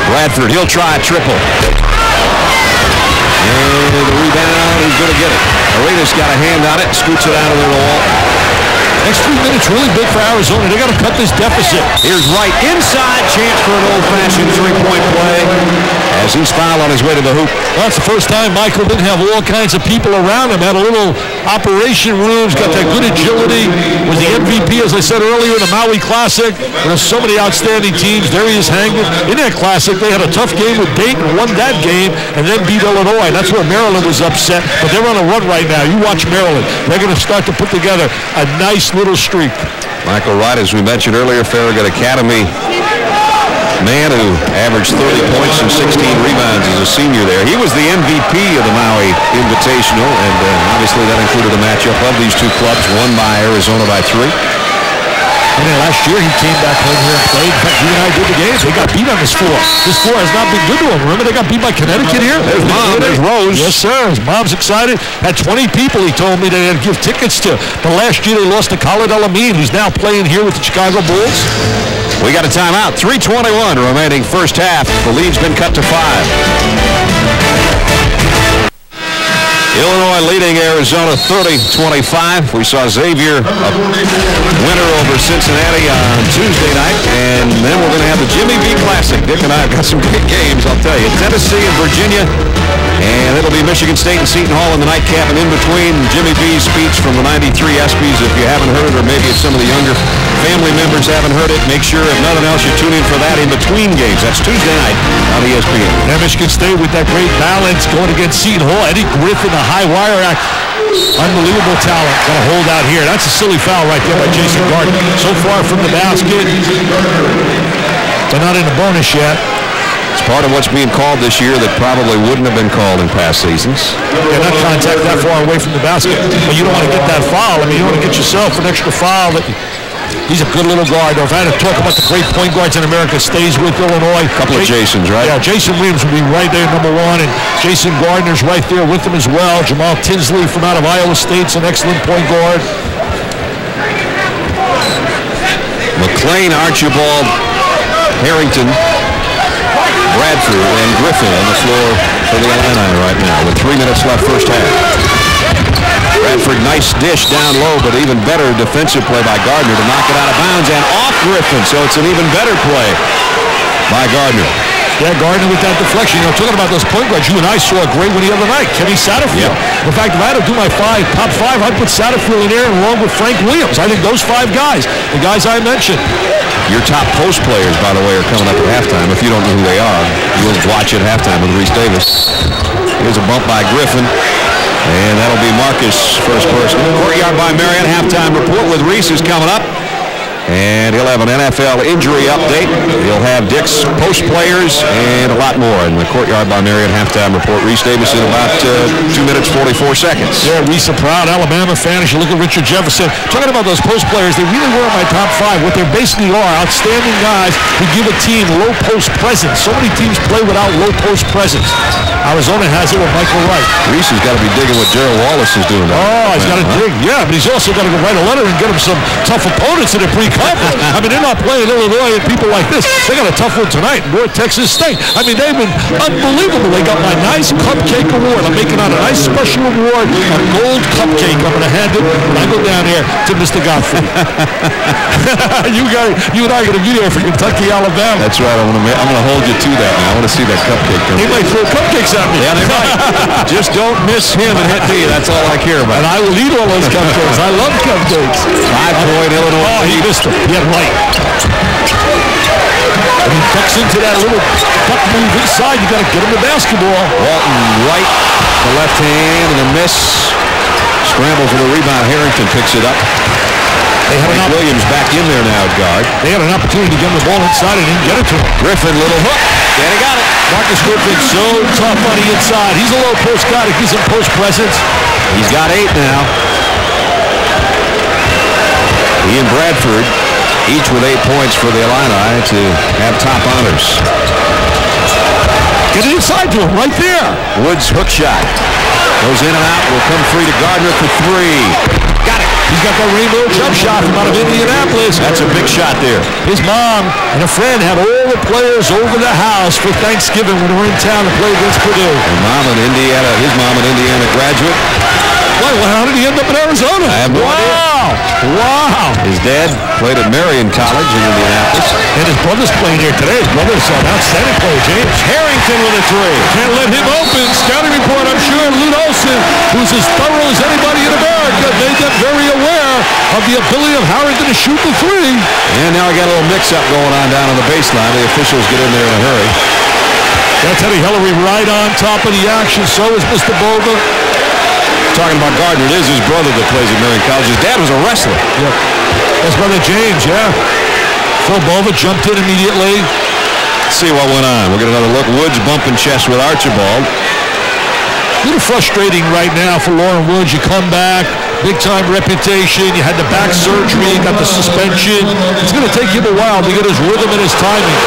Bradford, he'll try a triple. And the rebound, he's going to get it. Arenas got a hand on it, scoots it out of there to Walton. Next 3 minutes really big for Arizona. They got to cut this deficit. Here's Wright inside, chance for an old-fashioned three-point play as he's fouled on his way to the hoop. Well, that's the first time Michael didn't have all kinds of people around him. Had a little operation rooms, got that good agility. Was the MVP, as I said earlier, in the Maui Classic. There's so many outstanding teams. There he is hanging. In that Classic, they had a tough game with Dayton, won that game, and then beat Illinois. That's where Maryland was upset. But they're on a run right now. You watch Maryland. They're going to start to put together a nice little streak. Michael Wright, as we mentioned earlier, Farragut Academy man who averaged 30 points and 16 rebounds as a senior there. He was the MVP of the Maui Invitational, and obviously that included a matchup of these two clubs, won by Arizona by 3. And then last year he came back home here and played. In fact, you and I did the games. They got beat on this floor. This floor has not been good to them. Remember they got beat by Connecticut here? There's Mom. There's Rose. Yes, sir. His mom's excited. Had 20 people he told me they had to give tickets to. But last year they lost to Khalid El-Amin, who's now playing here with the Chicago Bulls. We got a timeout. 3:21 remaining first half. The lead's been cut to 5. Illinois leading Arizona 30-25. We saw Xavier a winner over Cincinnati on Tuesday night, and then we're going to have the Jimmy V Classic. Dick and I have got some great games, I'll tell you. Tennessee and Virginia, and it'll be Michigan State and Seton Hall in the nightcap, and in between Jimmy V's speech from the 93 ESPYs. If you haven't heard it, or maybe if some of the younger family members haven't heard it, make sure, if nothing else, you tune in for that in between games. That's Tuesday night on ESPN. Yeah, Michigan State with that great balance going against Seton Hall. Eddie Griffin, the high wire act. Unbelievable talent. Going to hold out here. That's a silly foul right there by Jason Gardner. So far from the basket. They're not in the bonus yet. It's part of what's being called this year that probably wouldn't have been called in past seasons. Yeah, not contact that far away from the basket. But you don't want to get that foul. I mean, you want to get yourself an extra foul. He's a good little guard. If I had to talk about the great point guards in America, stays with Illinois. A couple of Jasons, right? Yeah, Jason Williams will be right there, number 1, and Jason Gardner's right there with him as well. Jamal Tinsley from out of Iowa State's an excellent point guard. McLean, Archibald, Harrington, Bradford, and Griffin on the floor for the Illini right now with 3 minutes left first half. Bradford, nice dish down low, but even better defensive play by Gardner to knock it out of bounds and off Griffin, so it's an even better play by Gardner. Yeah, Gardner with that deflection. You know, talking about those point guards, you and I saw a great one the other night. Kenny Satterfield. Yep. In fact, if I had to do my top five, I'd put Satterfield in there along with Frank Williams. I think those 5 guys, the guys I mentioned. Your top post players, by the way, are coming up at halftime. If you don't know who they are, you'll watch at halftime with Reese Davis. Here's a bump by Griffin. And that'll be Marcus' first person. Courtyard by Marion. Halftime report with Reese is coming up. And he'll have an NFL injury update. He'll have Dick's post players and a lot more in the Courtyard by Marion halftime report. Reese Davis in about 2 minutes, 44 seconds. Yeah, Reese, a proud Alabama fan. As you look at Richard Jefferson, talking about those post players, they really were in my top 5. What they basically are, outstanding guys who give a team low post presence. So many teams play without low post presence. Arizona has it with Michael Wright. Reese has got to be digging what Gerald Wallace is doing. He's got to dig. Yeah, but he's also got to go write a letter and get him some tough opponents in a pre-conference. I mean, they're not playing Illinois and people like this. They got a tough one tonight. North Texas State. I mean, they've been unbelievable. They got my nice cupcake award. I'm making out a nice special award, a gold cupcake. I'm going to hand it when I go down here to Mr. Godfrey. you and I are going to be there for Kentucky, Alabama. That's right. I'm going to hold you to that, man. I want to see that cupcake. He might throw cupcakes at me. Yeah, they might. Just don't miss him and hit me. That's all I care about. And I will eat all those cupcakes. I love cupcakes. 5-point Illinois. Oh, he missed him. He had Wright. And he ducks into that little duck move inside. You got to get him the basketball. Walton Wright, the left hand, and a miss. Scramble for the rebound. Harrington picks it up. Williams back in there now at guard. They had an opportunity to get him the ball inside and didn't get it to him. Griffin, little hook. And he got it. Marcus Griffin, so tough on the inside. He's a low post guy that gives him post presence. He's got 8 now. He and Bradford, each with 8 points for the Illini to have top honors. Get it inside to him, right there. Woods hook shot. Goes in and out. Will come free to Gardner for 3. Got it. He's got that rainbow jump shot from out of Indianapolis. That's a big shot there. His mom and a friend had all the players over the house for Thanksgiving when they were in town to play against Purdue. And his mom an Indiana graduate. Well, how did he end up in Arizona? I have no idea. Wow. His dad played at Marion College in Indianapolis. And his brother's playing here today. His brother's an outstanding player, James. Harrington with a 3. Can't let him open. Scouting report, I'm sure Lute Olson, who's as thorough as anybody in America, made them very aware of the ability of Harrington to shoot the 3. And now we got a little mix-up going on down on the baseline. The officials get in there in a hurry. That's Eddie Hillary right on top of the action. So is Mr. Bova. Talking about Gardner, it is his brother that plays at Marion College. His dad was a wrestler. Yep. His brother James, yeah. Phil Bova jumped in immediately. Let's see what went on. We'll get another look. Woods bumping chest with Archibald. A little frustrating right now for Lauren Woods. You come back, big-time reputation. You had the back surgery, got the suspension. It's going to take him a while to get his rhythm and his timing.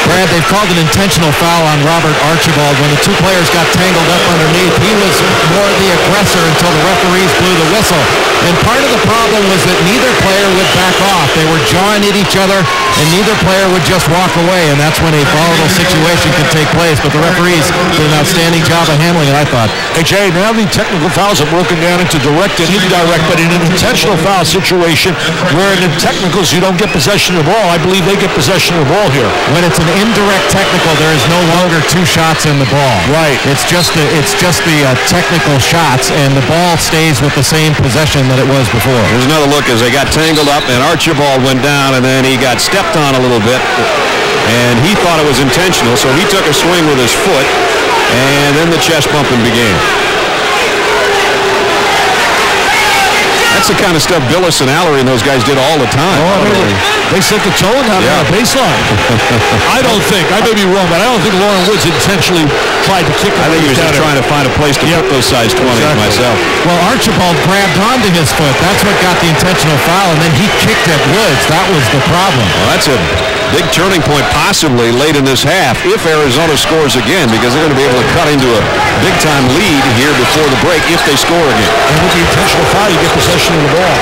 Brantley they've called an intentional foul on Robert Archibald. When the two players got tangled up underneath, he was more the aggressor until the referees blew the whistle. And part of the problem was that neither player would back off. They were jawing at each other, and neither player would just walk away, and that's when a volatile situation could take place. But the referees did an outstanding job of handling it, I thought. Hey, Jay, now the technical fouls are broken down into direct and indirect, but in an intentional foul situation where in the technicals you don't get possession of the ball, I believe they get possession of the ball here. When it's an indirect technical, there is no longer two shots in the ball. Right. It's just the technical shots, and the ball stays with the same possession that it was before. There's another look as they got tangled up, and Archibald went down, and then he got stepped on a little bit, and he thought it was intentional, so he took a swing with his foot, and then the chest bumping began. That's the kind of stuff Billis and Allery and those guys did all the time. They set the tone on the baseline. I don't think, I may be wrong, but I don't think Lauren Woods intentionally tried to kick him. I think he was just trying to find a place to put those size 20s myself. Well, Archibald grabbed onto his foot. That's what got the intentional foul, and then he kicked at Woods. That was the problem. Well, that's a big turning point possibly late in this half if Arizona scores again, because they're going to be able to cut into a big-time lead here before the break if they score again. And with the intentional foul, you get possession of the ball.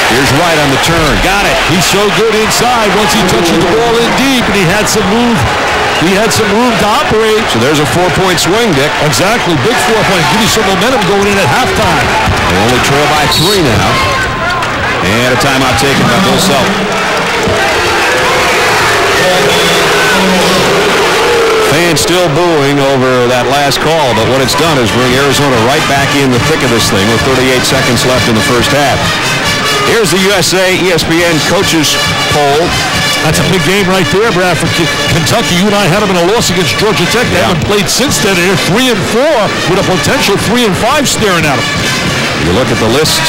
Here's Wright on the turn. Got it. He's so good inside once he touches the ball in deep, and he had some move. He had some room to operate. So there's a 4-point swing, Dick. Exactly. Big 4-point. Give you some momentum going in at halftime. They only trail by 3 now. And a timeout taken by Bill Self. Fans still booing over that last call, but what it's done is bring Arizona right back in the thick of this thing with 38 seconds left in the first half. Here's the USA ESPN coaches poll. That's a big game right there, Brad, for Kentucky. You and I had them in a loss against Georgia Tech. They haven't played since then, and they're 3-4 with a potential 3-5 staring at them. You look at the list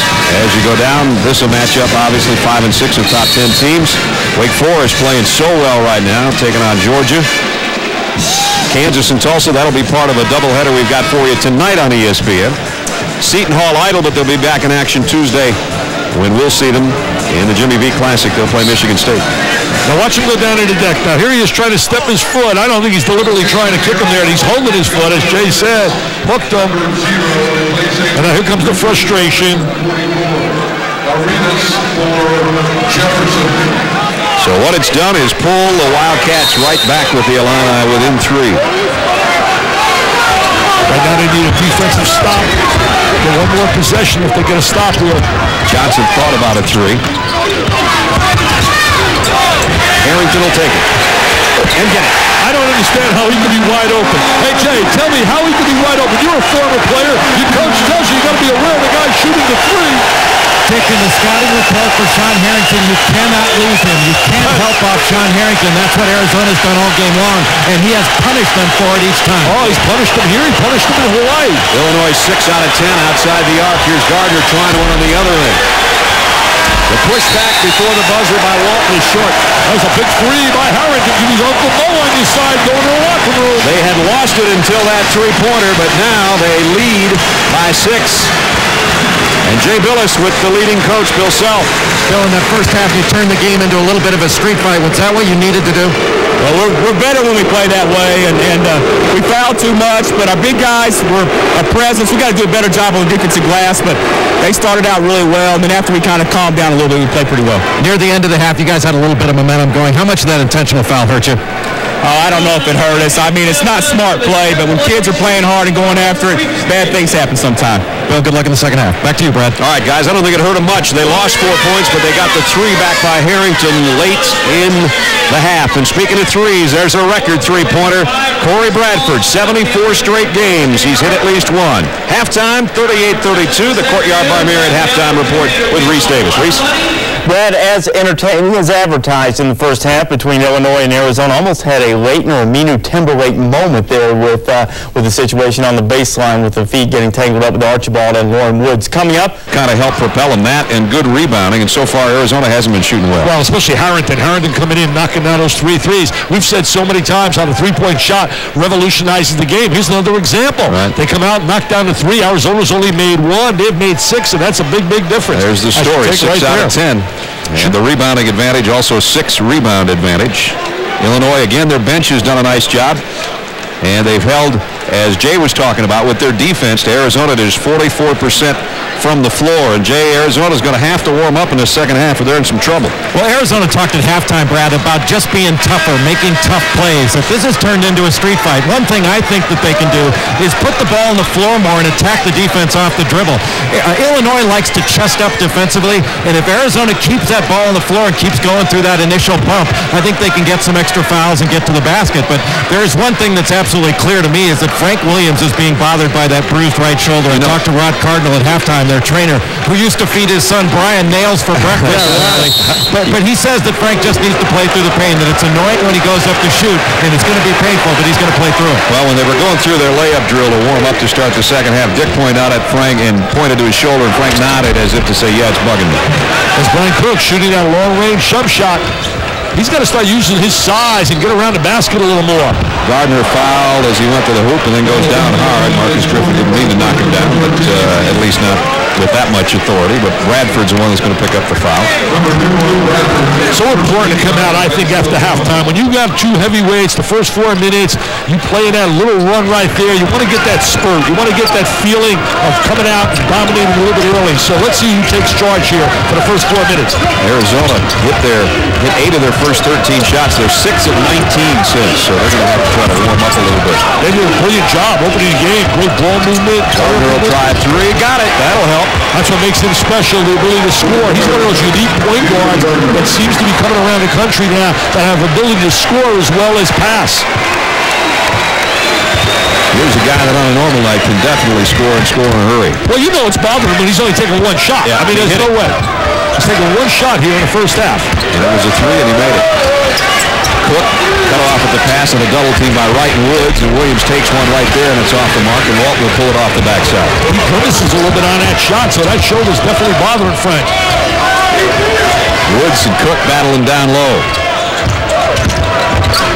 as you go down. This is a matchup, obviously 5 and 6 of top 10 teams. Wake Forest playing so well right now, taking on Georgia. Kansas and Tulsa, that'll be part of a doubleheader we've got for you tonight on ESPN. Seton Hall idle, but they'll be back in action Tuesday when we'll see them in the Jimmy V Classic. They'll play Michigan State. Now watch him go down into the deck. Now here he is trying to step his foot. I don't think he's deliberately trying to kick him there. And he's holding his foot, as Jay said. Hooked him. And now here comes the frustration. So what it's done is pull the Wildcats right back with the Illini within 3. Right now they need a defensive stop. Get one more possession if they get a stop here. Johnson thought about a 3. Harrington will take it. And get it. I don't understand how he could be wide open. Hey, Jay, tell me how he could be wide open. You're a former player. Your coach tells you got to be aware of the guy shooting the 3. Taking the scouting report for Sean Harrington, you cannot lose him. You can't help off Sean Harrington. That's what Arizona's done all game long, and he has punished them for it each time. Oh, he's punished them here. He punished them in Hawaii. Illinois 6 out of 10 outside the arc. Here's Gardner trying one on the other end. The pushback before the buzzer by Walton is short. That was a big 3 by Harrington. He's Uncle Mo on his side going to the locker room. They had lost it until that 3-pointer, but now they lead by 6. And Jay Billis with the leading coach, Bill Self. Bill, in that first half, you turned the game into a little bit of a street fight. Was that what you needed to do? Well, we're better when we play that way, and we foul too much, but our big guys were a presence. We got to do a better job on the defensive glass, but they started out really well, and then after we kind of calmed down a little bit, we played pretty well. Near the end of the half, you guys had a little bit of momentum going. How much of that intentional foul hurt you? I don't know if it hurt us. I mean, it's not smart play, but when kids are playing hard and going after it, bad things happen sometimes. Bill, good luck in the second half. Back to you, Brad. All right, guys, I don't think it hurt them much. They lost 4 points, but they got the 3 back by Harrington late in the half. And speaking of 3s, there's a record 3-pointer. Corey Bradford, 74 straight games. He's hit at least 1. Halftime, 38-32. The Courtyard Bar Marriott halftime report with Reese Davis. Reese? Brad, as entertaining as advertised in the first half between Illinois and Arizona, almost had a Leighton or Minu Timberlake moment there with the situation on the baseline with the feet getting tangled up with Archibald and Lauren Woods. Coming up, kind of helped propel him that and good rebounding, and so far Arizona hasn't been shooting well. Well, especially Harrington. Harrington coming in, knocking down those 3 threes. We've said so many times how the 3-point shot revolutionizes the game. Here's another example. Right. They come out, knock down the 3. Arizona's only made 1. They've made 6, and that's a big, big difference. There's the story, 6 out of 10. And the rebounding advantage, also 6 rebound advantage. Illinois, again, their bench has done a nice job. And they've held, as Jay was talking about, with their defense to Arizona, there's 44% from the floor. And Jay, Arizona's going to have to warm up in the second half or they're in some trouble. Well, Arizona talked at halftime, Brad, about just being tougher, making tough plays. If this has turned into a street fight, one thing I think that they can do is put the ball on the floor more and attack the defense off the dribble. Illinois likes to chest up defensively, and if Arizona keeps that ball on the floor and keeps going through that initial bump, I think they can get some extra fouls and get to the basket. But there is one thing that's absolutely clear to me is that Frank Williams is being bothered by that bruised right shoulder. I talked to Rod Cardinal at halftime, their trainer, who used to feed his son Brian nails for breakfast. But he says that Frank just needs to play through the pain, that it's annoying when he goes up to shoot, and it's going to be painful, but he's going to play through it. Well, when they were going through their layup drill to warm up to start the second half, Dick pointed out at Frank and pointed to his shoulder, and Frank nodded as if to say, yeah, it's bugging me. As Brian Cook shooting that long-range shove shot, he's got to start using his size and get around the basket a little more. Gardner fouled as he went to the hoop and then goes down hard. Marcus Griffin didn't mean to knock him down, but at least not with that much authority. But Bradford's the one that's going to pick up the foul. So important to come out, I think, after halftime. When you have two heavyweights, the first 4 minutes, you play that little run right there. You want to get that spurt. You want to get that feeling of coming out and dominating a little bit early. So let's see who takes charge here for the first 4 minutes. Arizona hit 8 of their first 13 shots. They're 6 of 19 since, so they're going to have to try to warm up a little bit. They did a brilliant job opening the game. Great ball movement. Gardner will try 3. Got it. That'll help. That's what makes him special, the ability to score. He's one of those unique point guards that seems to be coming around the country now that have ability to score as well as pass. Here's a guy that on a normal night can definitely score in a hurry. Well, you know it's bothering him when he's only taking one shot. Yeah, I mean, there's no way. He's taking one shot here in the first half. And that was a 3, and he made it. Cook cut off at the pass on a double team by Wright and Woods, and Williams takes one right there, and it's off the mark, and Walton will pull it off the backside. He grimaces a little bit on that shot, so that shoulder's definitely bothering Frank. Woods and Cook battling down low.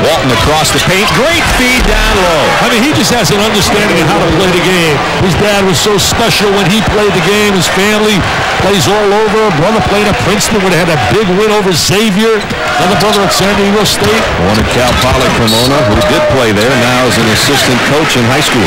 Walton across the paint. Great feed down low. I mean, he just has an understanding of how to play the game. His dad was so special when he played the game. His family plays all over. Brother played at Princeton where they had that big win over Xavier. Another brother at San Diego State. One at Cal Poly Cremona, who did play there, now is an assistant coach in high school.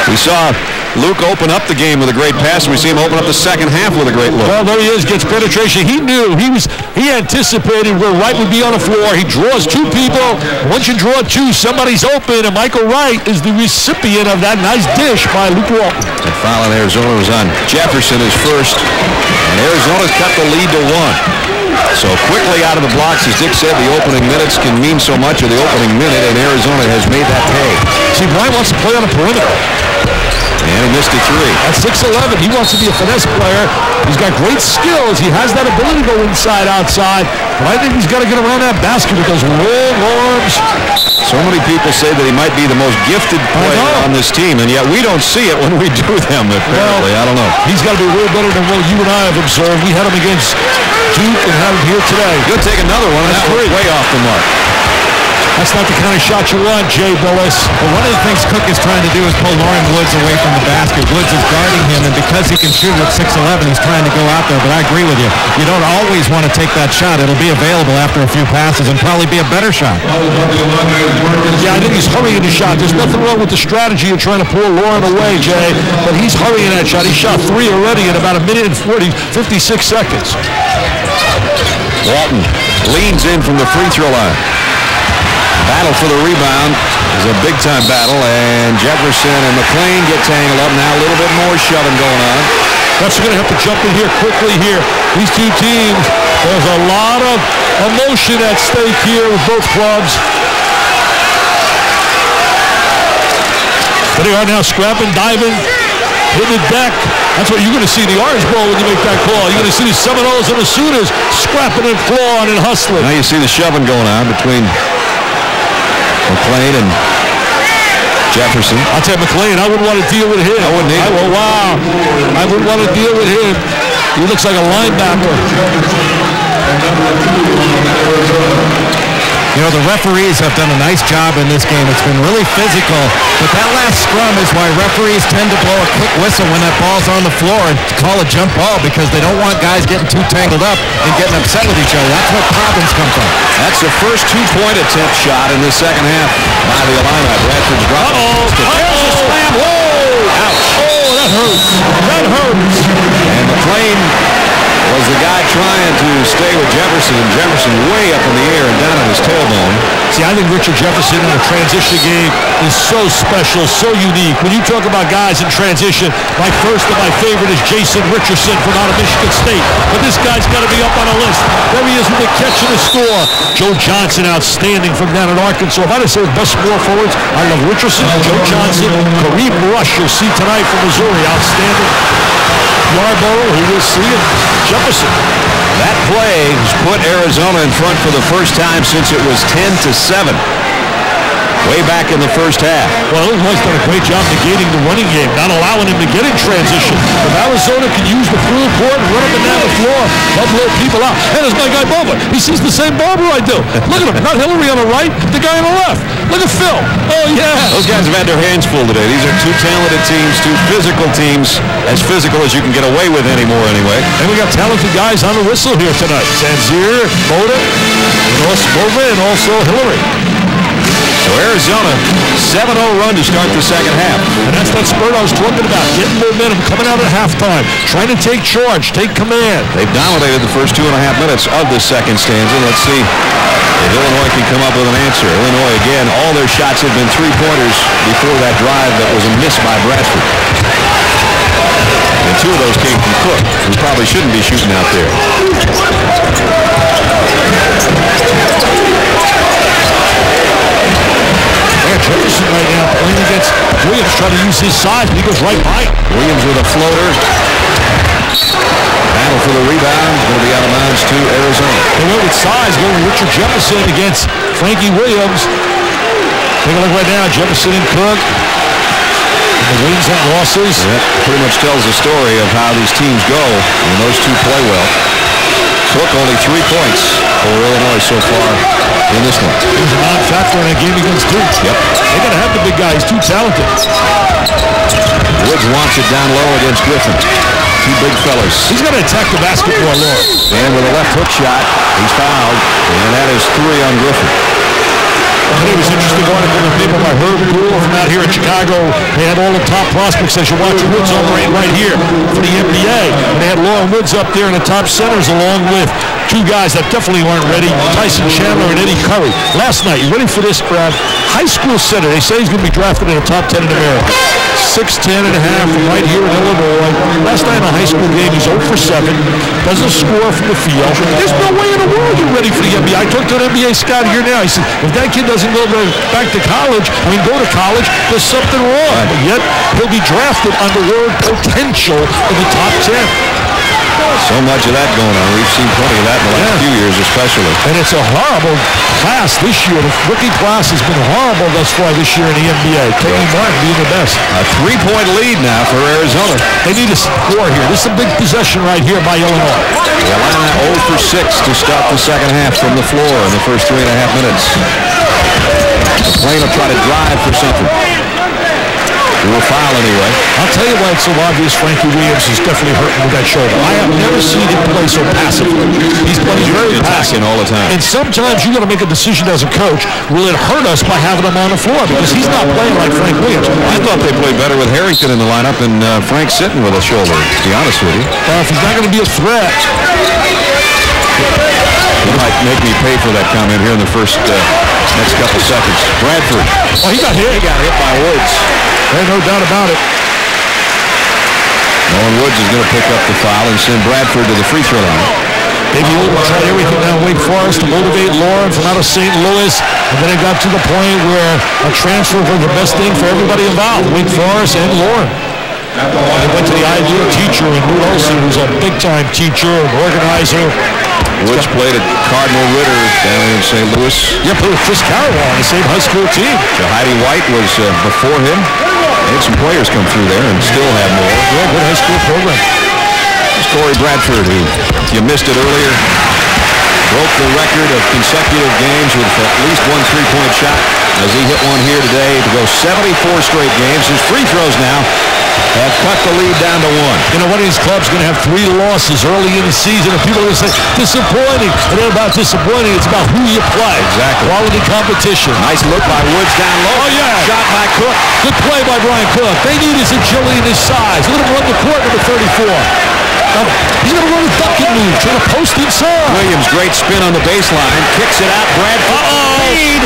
We saw Luke open up the game with a great pass. We see him open up the second half with a great look. Well, there he is, gets penetration. He knew, he anticipated where Wright would be on the floor. He draws 2 people. Once you draw 2, somebody's open, and Michael Wright is the recipient of that nice dish by Luke Walton. That foul in Arizona was on Jefferson, his first, and Arizona's cut the lead to 1. So quickly out of the blocks, as Dick said, the opening minutes can mean so much of the opening minute, and Arizona has made that pay. See, Wright wants to play on the perimeter. And he missed a 3. At 6'11", he wants to be a finesse player. He's got great skills. He has that ability to go inside, outside. But I think he's got to get around that basket with those long arms. So many people say that he might be the most gifted player on this team, and yet we don't see it when we do them, apparently. Well, I don't know. He's got to be way better than what you and I have observed. We had him against Duke and had him here today. He'll take another one. That's way off the mark. That's not the kind of shot you want, Jay Billis. But one of the things Cook is trying to do is pull Lauren Woods away from the basket. Woods is guarding him, and because he can shoot with 6'11", he's trying to go out there. But I agree with you. You don't always want to take that shot. It'll be available after a few passes and probably be a better shot. Yeah, I think he's hurrying the shot. There's nothing wrong with the strategy of trying to pull Lauren away, Jay. But he's hurrying that shot. He shot 3 already in about 1 minute and 56 seconds. Walton leans in from the free throw line. Battle for the rebound is a big-time battle, and Jefferson and McLean get tangled up. Now a little bit more shoving going on. Refs are going to have to jump in here quickly here. These 2 teams, there's a lot of emotion at stake here with both clubs. But they are now scrapping, diving, hitting the deck. That's what you're going to see in the Orange Bowl when you make that call. You're going to see the Seminoles and the Sooners scrapping and clawing and hustling. Now you see the shoving going on between McLean and Jefferson. I'll tell you, McLean, I wouldn't want to deal with him. I wouldn't either. Wow. I wouldn't want to deal with him. He looks like a linebacker. You know, the referees have done a nice job in this game. It's been really physical, but that last scrum is why referees tend to blow a quick whistle when that ball's on the floor and call a jump ball, because they don't want guys getting too tangled up and getting upset with each other. That's where problems come from. That's the first 2-point attempt shot in the second half by the Illini. Bradford's dropping. There's a slam. Whoa! Ouch. Oh, that hurts. That hurts. And McLean was the guy trying to stay with Jefferson, and Jefferson way up in the air and down on his tailbone. See, I think Richard Jefferson in a transition game is so special, so unique. When you talk about guys in transition, my first and my favorite is Jason Richardson from out of Michigan State. But this guy's got to be up on a list. There he is with the catch and the score. Joe Johnson, outstanding from down in Arkansas. If I had to say the best small forwards, I love Richardson, Joe Johnson, Kareem Rush, you'll see tonight from Missouri, outstanding. Yarborough, who we'll see, and Jefferson. That play has put Arizona in front for the first time since it was 10-7. Way back in the first half. Well, Illinois done a great job negating the running game, not allowing him to get in transition. If Arizona can use the full court and run up and down the floor, they'll blow people out. And there's my guy Barber. He sees the same Barber I do. Look at him. Not Hillary on the right, the guy on the left. Look at Phil. Oh, yeah. Those guys have had their hands full today. These are two talented teams, two physical teams, as physical as you can get away with anymore anyway. And we got talented guys on the whistle here tonight. Zanzier, Moda, and also Hillary. So Arizona, 7-0 run to start the second half. And that's that spurt I was talking about, getting momentum, coming out at halftime, trying to take charge, take command. They've dominated the first 2.5 minutes of the second stanza. Let's see if Illinois can come up with an answer. Illinois, again, all their shots have been three-pointers before that drive that was a miss by Bradford. And 2 of those came from Cook, who probably shouldn't be shooting out there. Jefferson right now playing against Williams, trying to use his size, but he goes right by him. Williams with a floater. Battle for the rebound. Going to be out of bounds to Arizona. They went with size, going with Richard Jefferson against Frankie Williams. Take a look right now, Jefferson and Cook. And the wins and losses. That pretty much tells the story of how these teams go when those two play well. Cook only 3 points for Illinois so far in this one. He was a non-factor in a game against Duke. Yep. They got to have the big guy. He's too talented. Woods wants it down low against Griffin. 2 big fellas. He's got to attack the basketball, Lord. And with a left hook shot, he's fouled. And that is 3 on Griffin. It was interesting article in the paper by Herb Gould from out here in Chicago. They had all the top prospects as you watch Woods operating right here for the NBA. And they had Lauren Woods up there in the top centers along with 2 guys that definitely weren't ready, Tyson Chandler and Eddie Curry. Last night, you ready for this, Brad? High school center. They say he's going to be drafted in the top 10 in America. 6'10 and a half from right here in Illinois. Last night in a high school game, he's 0 for 7. Doesn't score from the field. There's no way in the world you're ready for the NBA. I talked to an NBA scout here now. He said, if that kid doesn't go back to college, go to college, there's something wrong. But yet, he'll be drafted on the word potential in the top 10. So much of that going on. We've seen plenty of that in the last few years especially. And it's a horrible class this year. The rookie class has been horrible thus far this year in the NBA. Tony Martin being the best. A 3-point lead now for Arizona. They need a score here. This is a big possession right here by Illinois. The Illini 0 for 6 to start the second half from the floor in the first 3.5 minutes. McLean will try to drive for something. He will foul anyway. I'll tell you why it's so obvious Frankie Williams is definitely hurting with that shoulder. I have never seen him play so passively. He's playing very passive all the time. And sometimes you got to make a decision as a coach. Will it hurt us by having him on the floor? Because he's not playing like Frank Williams. I thought they played better with Harrington in the lineup than Frank sitting with a shoulder, to be honest with you. If he's not going to be a threat. You might make me pay for that comment here in the first next couple seconds. Bradford. Oh, he got hit. He got hit by Woods. There's no doubt about it. Nolan Woods is going to pick up the foul and send Bradford to the free throw line. Davey Olden tried everything down Wake Forest to motivate Lauren from out of St. Louis. And then it got to the point where a transfer was the best thing for everybody involved, Wake Forest and Lauren. They went to the ideal teacher in Lou Olson, who's a big-time teacher and organizer. Woods played at Cardinal Ritter down in St. Louis. Yeah, played with Chris Carroll on the same high school team. So Heidi White was before him. They had some players come through there and still have more. Yeah, good high school program. It's Corey Bradford, who, if you missed it earlier, broke the record of consecutive games with at least one three-point shot as he hit one here today to go 74 straight games. His free throws now have cut the lead down to one. You know, one of these clubs is going to have 3 losses early in the season, and people are going to say, disappointing. It ain't about disappointing. It's about who you play. Exactly. Quality competition. Nice look by Woods down low. Oh, yeah. Shot by Cook. Good play by Brian Cook. They need his agility and his size. Let him run the court, number 34. Now, he's going to run a ducking move, trying to post inside. Williams, great spin on the baseline. Kicks it out. Bradford. Speed.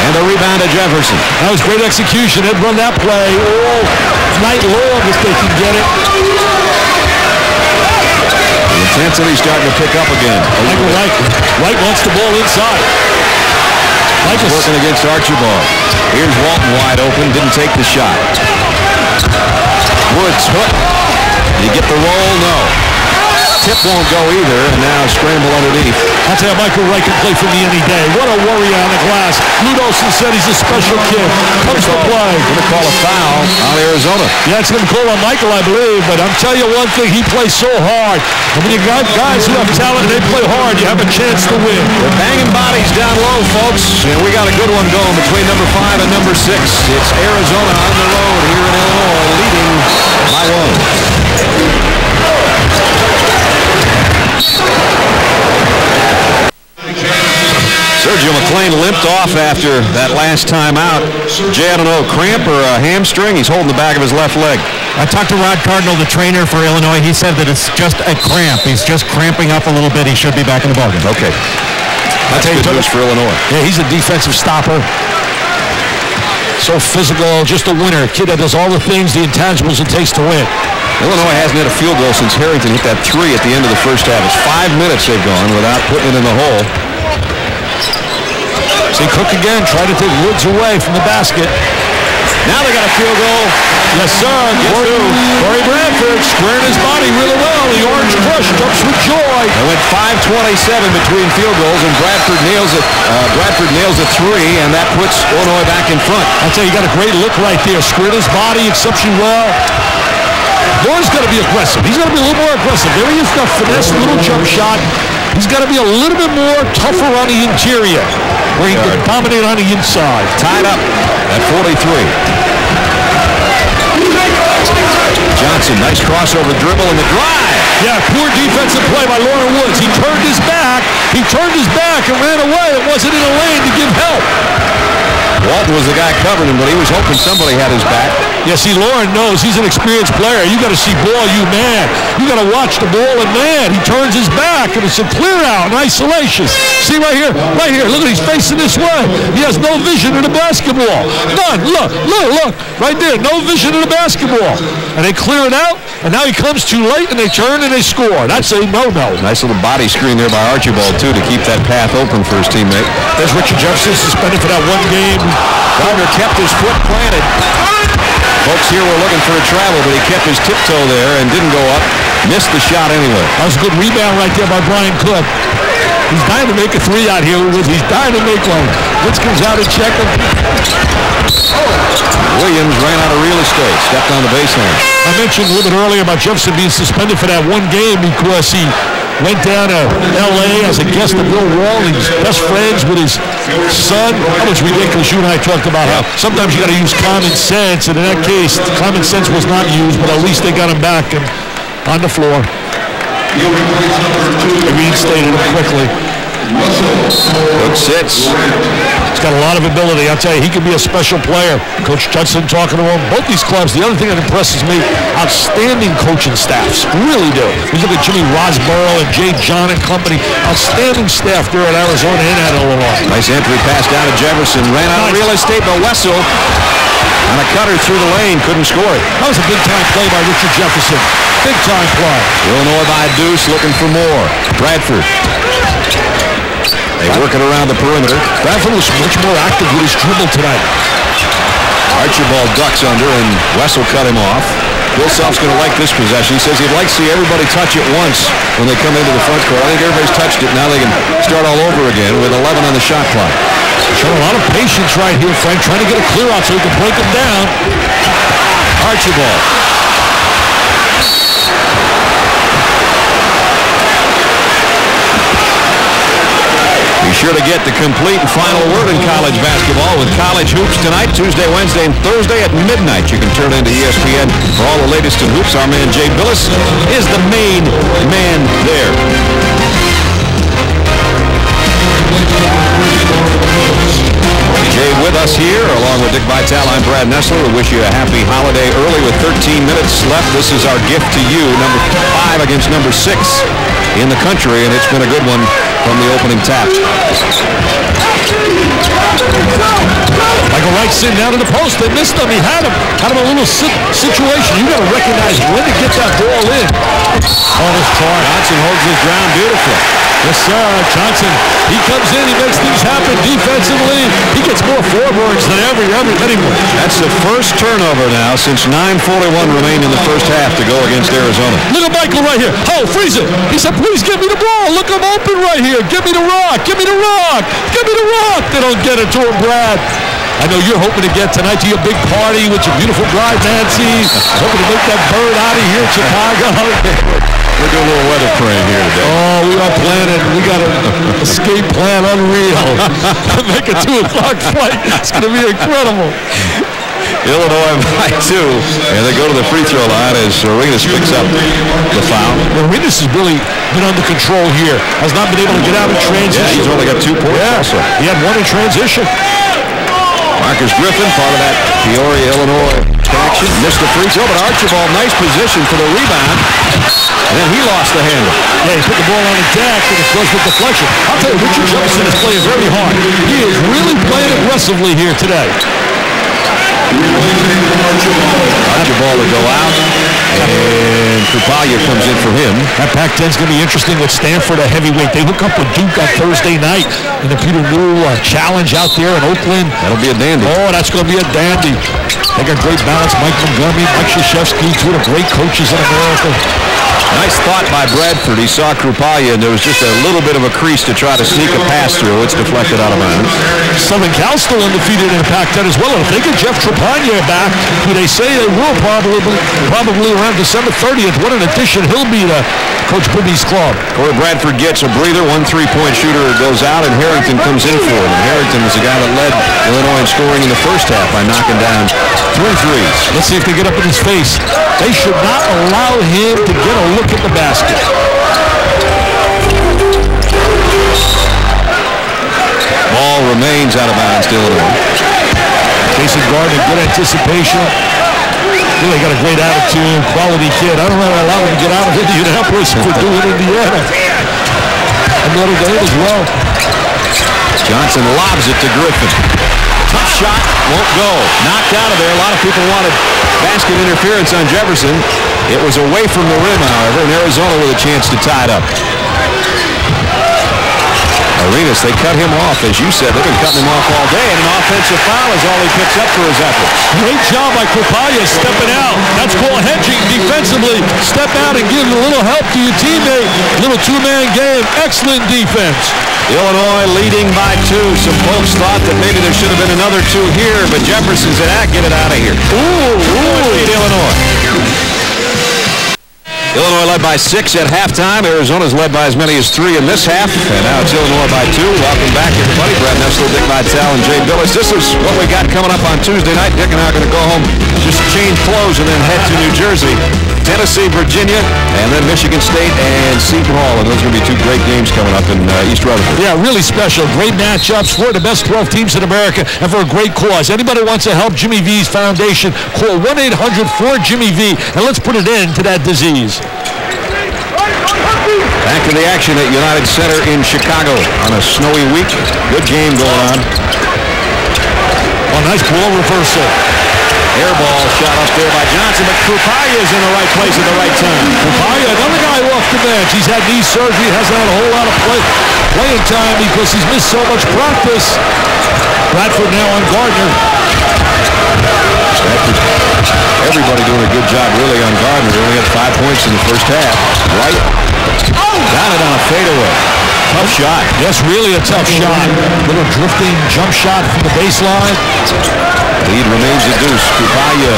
And the rebound to Jefferson. That was great execution. They'd run that play all night long if they can get it. The intensity's starting to pick up again. Michael Wright wants the ball inside. He's working against Archibald. Here's Walton wide open. Didn't take the shot. Woods hook. You get the roll? No. Tip won't go either, and now scramble underneath. I'll tell you, Michael Wright can play for me any day. What a warrior on the glass. Lute Olson said he's a special kid. Comes to play. Going to call a foul on Arizona. Yeah, it's going to call on Michael, I believe, but I'm telling you one thing, he plays so hard. And when you got guys who have talent and they play hard, you have a chance to win. They're banging bodies down low, folks, and we got a good one going between number 5 and number 6. It's Arizona on the road here in Illinois, leading by 1. Sergio McClain limped off after that last time out. Jay, I don't know, cramp or a hamstring? He's holding the back of his left leg. I talked to Rod Cardinal, the trainer for Illinois. He said that it's just a cramp. He's just cramping up a little bit. He should be back in the ballgame. Okay. That's good news for Illinois. Yeah, he's a defensive stopper. So physical, just a winner. Kid that does all the things, the intangibles it takes to win. Illinois hasn't had a field goal since Harrington hit that 3 at the end of the first half. It's 5 minutes they've gone without putting it in the hole. See Cook again, try to take Woods away from the basket. Now they got a field goal. Yes, sir. Corey Bradford squaring his body really well. The Orange Crush jumps with joy. They went 5:27 between field goals, and Bradford nails it. Bradford nails a 3, and that puts Illinois back in front. I'll tell you, he got a great look right there. Squared his body exceptionally well. Moore's got to be aggressive. He's got to be a little more aggressive. There he is, got finesse, little jump shot. He's got to be a little bit more tougher on the interior, where he can dominate on the inside. Tied up at 43. Johnson, nice crossover dribble in the drive. Yeah, poor defensive play by Lauren Woods. He turned his back and ran away. It wasn't in a lane to give help. Walton was the guy covering him, but he was hoping somebody had his back. Yeah, see, Lauren knows he's an experienced player. You got to see ball, you man. You got to watch the ball, and man, he turns his back, and it's a clear out in isolation. See right here, look at he's facing this way. He has no vision in the basketball. None. Look, right there, no vision in the basketball. And they clear it out, and now he comes too late, and they turn and they score. That's a no-no. Nice little body screen there by Archibald, too, to keep that path open for his teammate. There's Richard Jefferson suspended for that one game. Gardner kept his foot planted. Folks here were looking for a travel, but he kept his tiptoe there and didn't go up. Missed the shot anyway. That was a good rebound right there by Brian Cook. He's dying to make a 3 out here. He's dying to make one. Woods comes out and check him. Williams ran out of real estate. Stepped on the baseline. I mentioned a little bit earlier about Jefferson being suspended for that one game because he went down to L.A. as a guest of Bill Wall. He's best friends with his son. That was ridiculous. You and I talked about how sometimes you got to use common sense, and in that case, common sense was not used, but at least they got him back and on the floor. They reinstated him quickly. Cook sits. He's got a lot of ability. I'll tell you, he could be a special player. Coach Judson talking to him. Both these clubs, the other thing that impresses me, outstanding coaching staffs. Really do. You look at Jimmy Rosborough and Jay John and company. Outstanding staff there at Arizona and at Illinois. Nice entry pass down to Jefferson. Ran out of real estate, but Wessel on a cutter through the lane. Couldn't score it. That was a big-time play by Richard Jefferson. Big-time play. Illinois by deuce, looking for more. Bradford. They work it around the perimeter. Bradford was much more active with his dribble tonight. Archibald ducks under, and Wessel cut him off. Bill Self's going to like this possession. He says he'd like to see everybody touch it once when they come into the front court. I think everybody's touched it. Now they can start all over again with 11 on the shot clock. Showing a lot of patience right here, Frank, trying to get a clear out so he can break them down. Archibald. sure to get the complete and final word in college basketball with college hoops tonight, Tuesday, Wednesday, and Thursday at midnight. You can turn into ESPN for all the latest in hoops. Our man Jay Billis is the main man there. Jay with us here, along with Dick Vitale. I'm Brad Nessler. We wish you a happy holiday early with 13 minutes left. This is our gift to you, number 5 against number 6 in the country, and it's been a good one from the opening tap. Michael Wright sitting down in the post. They missed him. He had him. Had him a little situation. You got to recognize when to get that ball in. Oh, this try. Johnson holds his ground beautifully. Yes, sir. Johnson, he comes in. He makes things happen defensively. He gets more forwards than anyone. That's the first turnover now since 9:41 remained in the first half to go against Arizona. Look at Michael right here. Oh, freeze it. He said, please give me the ball. Look, I'm open right here. Give me the rock. Give me the rock. Give me the rock. They don't get it to him, Brad. I know you're hoping to get tonight to your big party with your beautiful bride, Nancy. Hoping to make that bird out of here in Chicago. We're doing a little weather praying here today. Oh, we are planning. We got an escape plan unreal. Make a 2 o'clock flight. It's going to be incredible. Illinois by 2, and they go to the free throw line as Arenas picks up the foul. Arenas has really been under control here. Has not been able to get out of transition. Yeah, he's only got 2 points also. He had 1 in transition. Marcus Griffin, part of that Peoria, Illinois connection, missed the free throw, but Archibald, nice position for the rebound, and then he lost the handle. Yeah, he put the ball on the deck, and it goes with deflection. I'll tell you, Richard Jefferson is playing very hard. He is really playing aggressively here today. Archibald will go out, and Kupaya comes in for him. That Pac-10 is going to be interesting with Stanford, a heavyweight. They hook up with Duke on Thursday night in the Peter Newell Challenge out there in Oakland. That'll be a dandy. Oh, that's going to be a dandy. They got great balance. Mike Montgomery, Mike Krzyzewski, 2 of the great coaches in America. Nice thought by Bradford. He saw Krupaya, and there was just a little bit of a crease to try to sneak a pass through. It's deflected out of bounds. Southern Cal still undefeated in the Pac-10 as well. And if they get Jeff Trepanier back, who they say they will probably around December 30th, what an addition he'll be to Coach Bibby's club. Corey Bradford gets a breather. 1 3-point shooter goes out, and Harrington comes in for him. And Harrington was the guy that led Illinois in scoring in the first half by knocking down 3 threes. Let's see if they get up in his face. They should not allow him to get a look at the basket. Ball remains out of bounds to Illinois. Jason Gardner, good anticipation. Really got a great attitude, quality kid. I don't know how to allow him to get out of Indianapolis if we're doing Indiana. And Notre Dame as well. Johnson lobs it to Griffin. Tough shot, won't go. Knocked out of there. A lot of people wanted basket interference on Jefferson. It was away from the rim, however, and Arizona with a chance to tie it up. Arenas, they cut him off, as you said. They've been cutting him off all day, and an offensive foul is all he picks up for his efforts. Great job by Kupaya stepping out. That's called hedging defensively. Step out and give a little help to your teammate. Little 2-man game. Excellent defense. Illinois leading by 2. Some folks thought that maybe there should have been another 2 here, but Jefferson said, get it out of here. Lead Illinois. Illinois led by 6 at halftime. Arizona's led by as many as 3 in this half. And now it's Illinois by 2. Welcome back, everybody. Brad Nessler, Dick Vitale, and Jay Billis. This is what we got coming up on Tuesday night. Dick and I are going to go home, just change clothes, and then head to New Jersey. Tennessee, Virginia, and then Michigan State and Seton Hall. And those are going to be 2 great games coming up in East Rutherford. Yeah, really special. Great matchups for the best 12 teams in America and for a great cause. Anybody wants to help Jimmy V's foundation, call 1-800-4-JIMMY-V, and let's put an end to that disease. Back to the action at United Center in Chicago on a snowy week. Good game going on. Oh, nice ball reversal. Air ball shot up there by Johnson, but Kupaya is in the right place at the right time. Kupaya, another guy off the bench. He's had knee surgery, hasn't had a whole lot of playing time because he's missed so much practice. Bradford now on Gardner. Everybody doing a good job really on Gardner. He only had 5 points in the first half. Right. Got it on a fadeaway. Tough shot. Yes, really a tough shot. Little drifting jump shot from the baseline. Lead remains a deuce. Kupaya.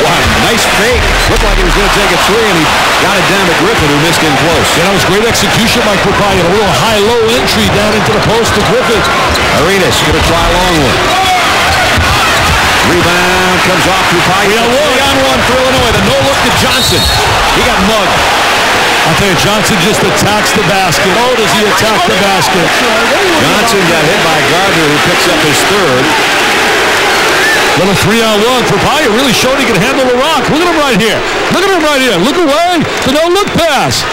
Wow, nice fake. Looked like he was going to take a three, and he got it down to Griffin, who missed in close. Yeah, that was great execution by Kupaya. A little high-low entry down into the post to Griffin. Arenas going to try a long one. Rebound comes off Kupaya. 3-on-1 for Illinois. The no-look to Johnson. He got mugged. I'll tell you, Johnson just attacks the basket. Oh, does he attack the basket? Johnson got hit by Gardner, who picks up his third. Little 3-on-1. Kupaya really showed he can handle the rock. Look at him right here. Look at him right here. Look away. The no-look pass.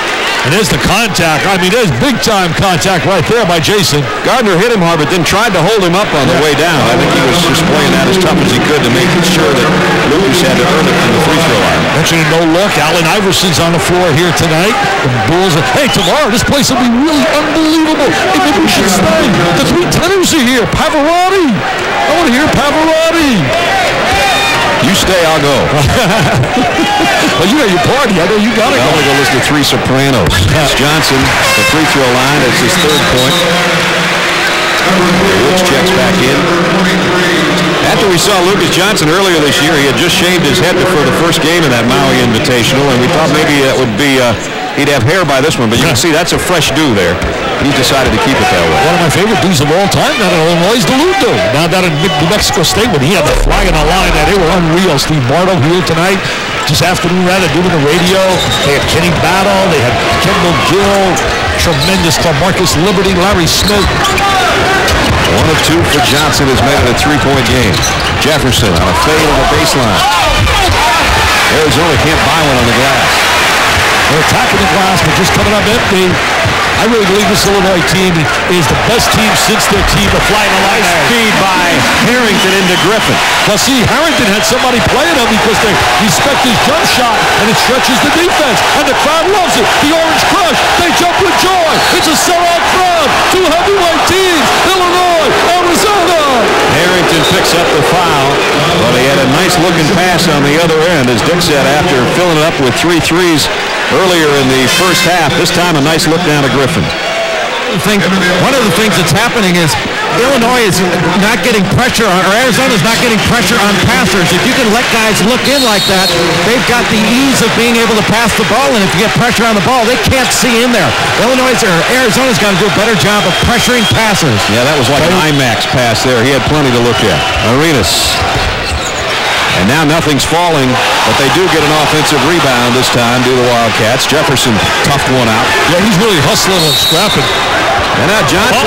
And there's the contact. I mean, there's big-time contact right there by Jason. Gardner hit him hard, but then tried to hold him up on the way down. I think he was just playing that as tough as he could to make sure that Lucas had to earn it from the free throw line. Mentioning no look. Allen Iverson's on the floor here tonight. The Bulls. Hey, tomorrow this place will be really unbelievable. Hey, maybe we should stay. The three tenors are here. Pavarotti. I want to hear Pavarotti. You stay, I'll go. Well, you got your party. I know you got to go. I'm going to go listen to Three Sopranos. It's Johnson, the free throw line. It's his third point. Woods checks back in. After we saw Lucas Johnson earlier this year, he had just shaved his head before the first game of that Maui Invitational, and we thought maybe that would be, he'd have hair by this one, but you can see that's a fresh do there. He decided to keep it that way. One of my favorite dudes of all time down in Illinois is the Lou dude. Now down in New Mexico State when he had the flag in the line, that they were unreal. Steve Bardo here tonight, this afternoon rather, doing the radio. They had Kenny Battle, they had Kendall Gill, tremendous club. Marcus Liberty, Larry Smith. 1 of 2 for Johnson has made it a 3-point game. Jefferson on a fade on the baseline. Arizona can't buy one on the glass. They're attacking the glass, but just coming up empty. I really believe this Illinois team is the best team since their team of flying a line. Speed by Harrington into Griffin. Well, see, Harrington had somebody playing him because they respect his jump shot, and it stretches the defense, and the crowd loves it. The Orange Crush, they jump with joy. It's a sellout crowd. Two heavyweight teams, Illinois, Arizona. Harrington picks up the foul, but he had a nice-looking pass on the other end, as Dick said, after filling it up with 3 threes earlier in the first half. This time, a nice look down to Griffin. One of the things that's happening is Illinois is not getting pressure on, or Arizona's not getting pressure on passers. If you can let guys look in like that, they've got the ease of being able to pass the ball, and if you get pressure on the ball, they can't see in there. Arizona's got to do a better job of pressuring passers. Yeah, that was like an IMAX pass there. He had plenty to look at. Arenas. And now nothing's falling, but they do get an offensive rebound this time due to the Wildcats. Jefferson toughed one out. Yeah, he's really hustling and scrapping. And now Johnson.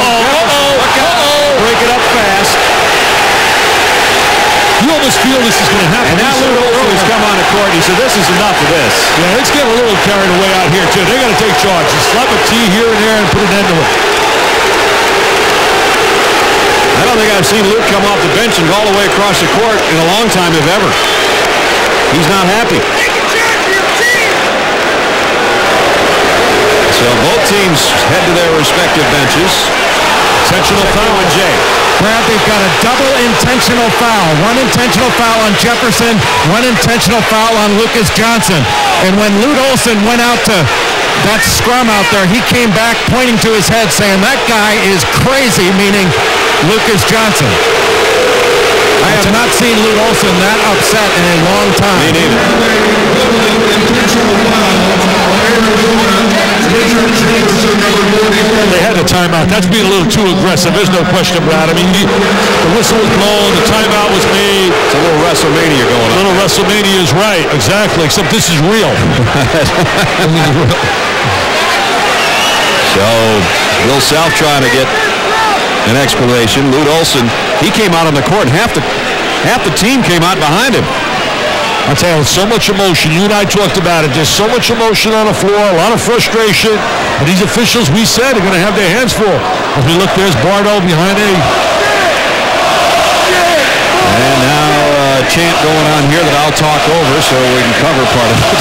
Break it up fast. You almost feel this is going to happen. And now Lou Olsen's come on the court. He said, this is enough of this. Yeah, it's getting a little carried away out here, too. They got to take charge. Just slap a T here and there and put an end to it. I don't think I've seen Luke come off the bench and go all the way across the court in a long time, if ever. He's not happy. So both teams head to their respective benches. Intentional foul on Jay. Brad, they've got a double intentional foul. One intentional foul on Jefferson, one intentional foul on Lucas Johnson. And when Lute Olson went out to that scrum out there, he came back pointing to his head saying, that guy is crazy, meaning Lucas Johnson. I have not seen Lute Olson that upset in a long time. Me neither. They had a timeout. That's being a little too aggressive. There's no question, Brad. I mean, the whistle was blown, the timeout was made. It's a little WrestleMania going on. A little WrestleMania is right, exactly, except this is real. So, Will South trying to get an explanation. Lute Olson, he came out on the court, and half the team came out behind him. I tell you, so much emotion. You and I talked about it. There's so much emotion on the floor, a lot of frustration. And these officials, we said, are going to have their hands full. As we look, there's Bardo behind a... And now chant going on here that I'll talk over so we can cover part of it.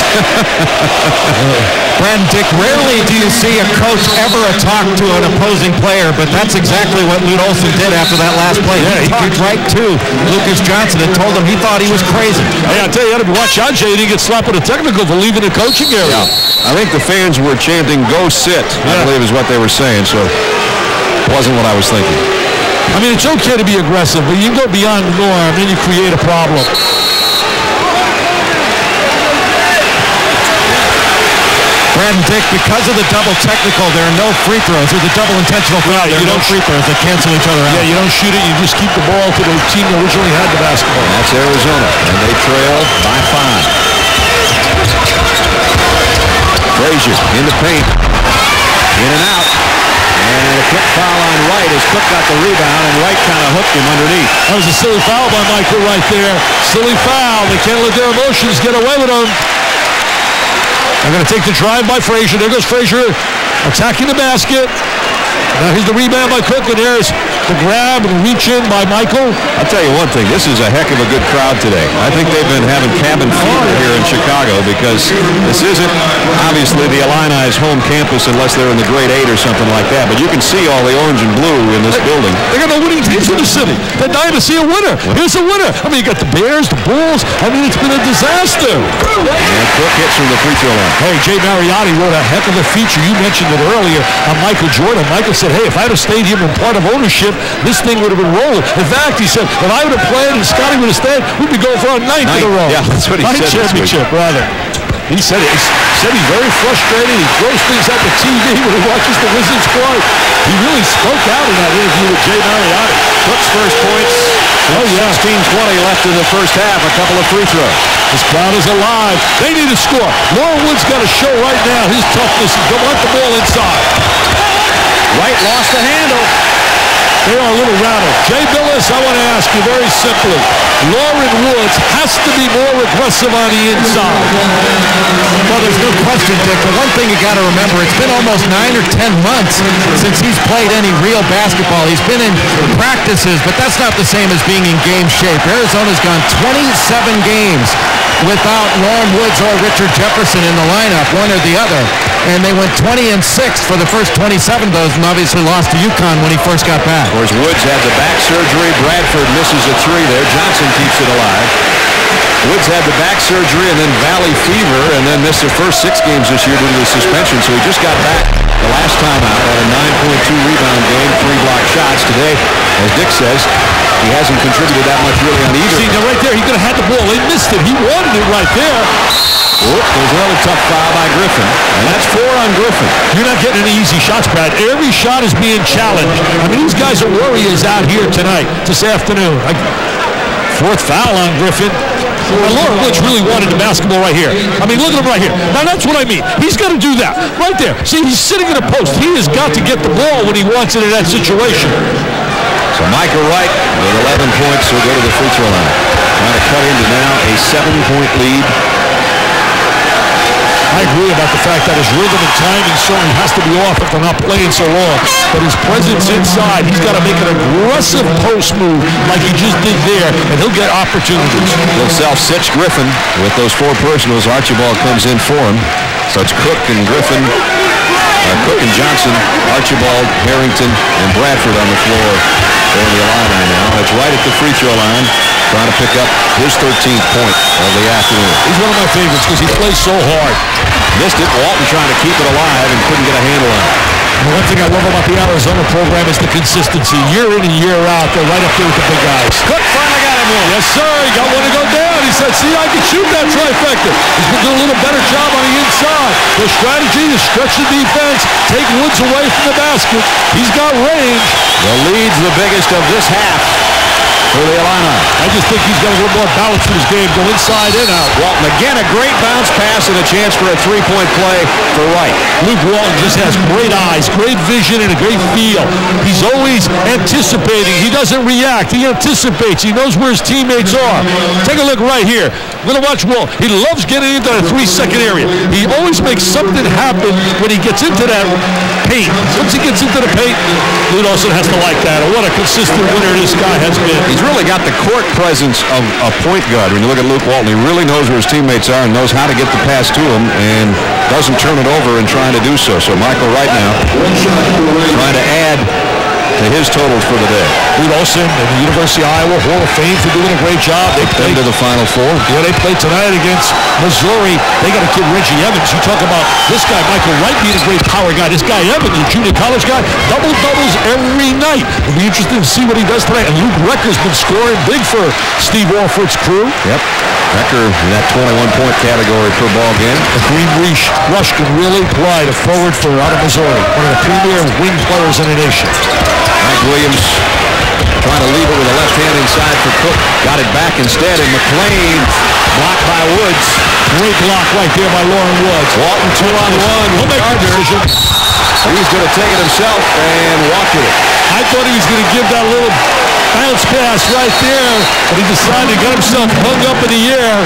Brandon Dick, rarely do you see a coach ever talk to an opposing player, but that's exactly what Lute Olson did after that last play. Yeah, he talked right to Lucas Johnson and told him he thought he was crazy. Hey, I tell you, watch out, Jay. He didn't get slapped with a technical for leaving the coaching area. Yeah. I think the fans were chanting, "Go sit," I believe is what they were saying, so it wasn't what I was thinking. I mean, it's okay to be aggressive, but you go beyond the norm, then you create a problem. Brandon Dick, because of the double technical, there are no free throws. Or the double intentional foul, there are no free throws that cancel each other out. Yeah, you don't shoot it, you just keep the ball to the team that originally had the basketball. And that's Arizona, and they trail by 5. Frazier in the paint, in and out, and a quick foul on Wright as Cook got the rebound, and Wright kind of hooked him underneath. That was a silly foul by Michael right there. Silly foul. They can't let their emotions get away with them. They're going to take the drive by Frazier. There goes Frazier attacking the basket. Now here's the rebound by Cook, and there's the grab and reach in by Michael. I'll tell you one thing, this is a heck of a good crowd today. I think they've been having cabin fever here in Chicago because this isn't obviously the Illini's home campus unless they're in the grade 8 or something like that, but you can see all the orange and blue in this building. They got no winning teams in the city. They're dying to see a winner. Here's a winner. I mean, you got the Bears, the Bulls. I mean, it's been a disaster. And Cook hits from the free throw line. Hey, Jay Mariotti wrote a heck of a feature. You mentioned it earlier on Michael Jordan. Michael said, hey, if I had stayed here and part of ownership, this thing would have been rolling. In fact, he said, if I would have played and Scotty would have stayed, we'd be going for a ninth in a row. Yeah, that's what he said. Championship, rather. He said it. He said he's very frustrated. He throws things at the TV when he watches the Wizards play. He really spoke out in that interview with Jay Mariotti. Cook's first points. 16-20 left in the first half. A couple of free throws. This crowd is alive. They need to score. Lauren Wood's got to show right now his toughness. He don't want the ball inside. Wright lost the handle. They are a little rattled. Jay Billis, I want to ask you very simply. Lauren Woods has to be more aggressive on the inside. Well, there's no question, Dick. The one thing you got to remember, it's been almost 9 or 10 months since he's played any real basketball. He's been in practices, but that's not the same as being in game shape. Arizona's gone 27 games without Lauren Woods or Richard Jefferson in the lineup, one or the other. And they went 20-6 for the first 27 of those, and obviously lost to UConn when he first got back. Of course, Woods had the back surgery. Bradford misses a 3 there. Johnson keeps it alive. Woods had the back surgery and then valley fever, and then missed the first 6 games this year due to the suspension. So he just got back the last time out at a 9.2 rebound game, 3 block shots. Today, as Dick says, he hasn't contributed that much really on either. See, now right there, he could have had the ball. They missed it. He wanted it right there. There's another tough foul by Griffin, and that's 4 on Griffin. You're not getting any easy shots, Brad. Every shot is being challenged. I mean, these guys are warriors out here tonight, this afternoon. 4th foul on Griffin. Now, Lauren Woods really wanted the basketball right here. I mean, look at him right here. Now, that's what I mean. He's got to do that. Right there. See, he's sitting in a post. He has got to get the ball when he wants it in that situation. So Michael Wright with 11 points will go to the free throw line. Trying to cut into now a 7-point lead. I agree about the fact that his rhythm and timing certainly has to be off if they're not playing so long. But his presence inside, he's got to make an aggressive post move like he just did there, and he'll get opportunities. He'll self-sitch Griffin with those 4 personals. Archibald comes in for him. So it's Cook and Griffin, Cook and Johnson, Archibald, Harrington, and Bradford on the floor for the Illini now. It's right at the free throw line, trying to pick up his 13th point of the afternoon. He's one of my favorites because he plays so hard. Missed it. Walton trying to keep it alive and couldn't get a handle on it. And one thing I love about the Arizona program is the consistency. Year in and year out, they're right up there with the big guys. Cook finally got him one. Yes, sir. He got one to go down. He said, see, I can shoot that trifecta. He's been doing a little better job on the inside. The strategy is stretch the defense, take Woods away from the basket. He's got range. The lead's the biggest of this half for the Illini. I just think he's got a little more balance in his game, go inside and out. Walton again, a great bounce pass and a chance for a 3-point play for Wright. Luke Walton just has great eyes, great vision, and a great feel. He's always anticipating. He doesn't react. He anticipates. He knows where his teammates are. Take a look right here. We're going to watch Walton. He loves getting into that 3-second area. He always makes something happen when he gets into that paint. Once he gets into the paint, Lute Olson has to like that. And what a consistent winner this guy has been. He's really got the court presence of a point guard. When you look at Luke Walton, he really knows where his teammates are and knows how to get the pass to him and doesn't turn it over in trying to do so. So Michael right now trying to add to his totals for the day. Lute Olson and the University of Iowa Hall of Fame for doing a great job. They played to the Final Four. Yeah, they played tonight against Missouri. They got a kid, Reggie Evans. You talk about this guy, Michael Wright, being a great power guy. This guy, Evans, a junior college guy, double-doubles every night. It'll be interesting to see what he does tonight. And Luke Recker's been scoring big for Steve Alford's crew. Yep. Recker in that 21-point category per ball game. The Green Rush can really play the forward for out of Missouri. One of the premier wing players in the nation. Mike Williams trying to leave it with a left hand inside for Cook. Got it back instead, and McClain blocked by Woods. Great block right there by Lauren Woods. Walton 2-on-1. He'll make the decision. He's going to take it himself and walk it. I thought he was going to give that little bounce pass right there, but he decided to get himself hung up in the air.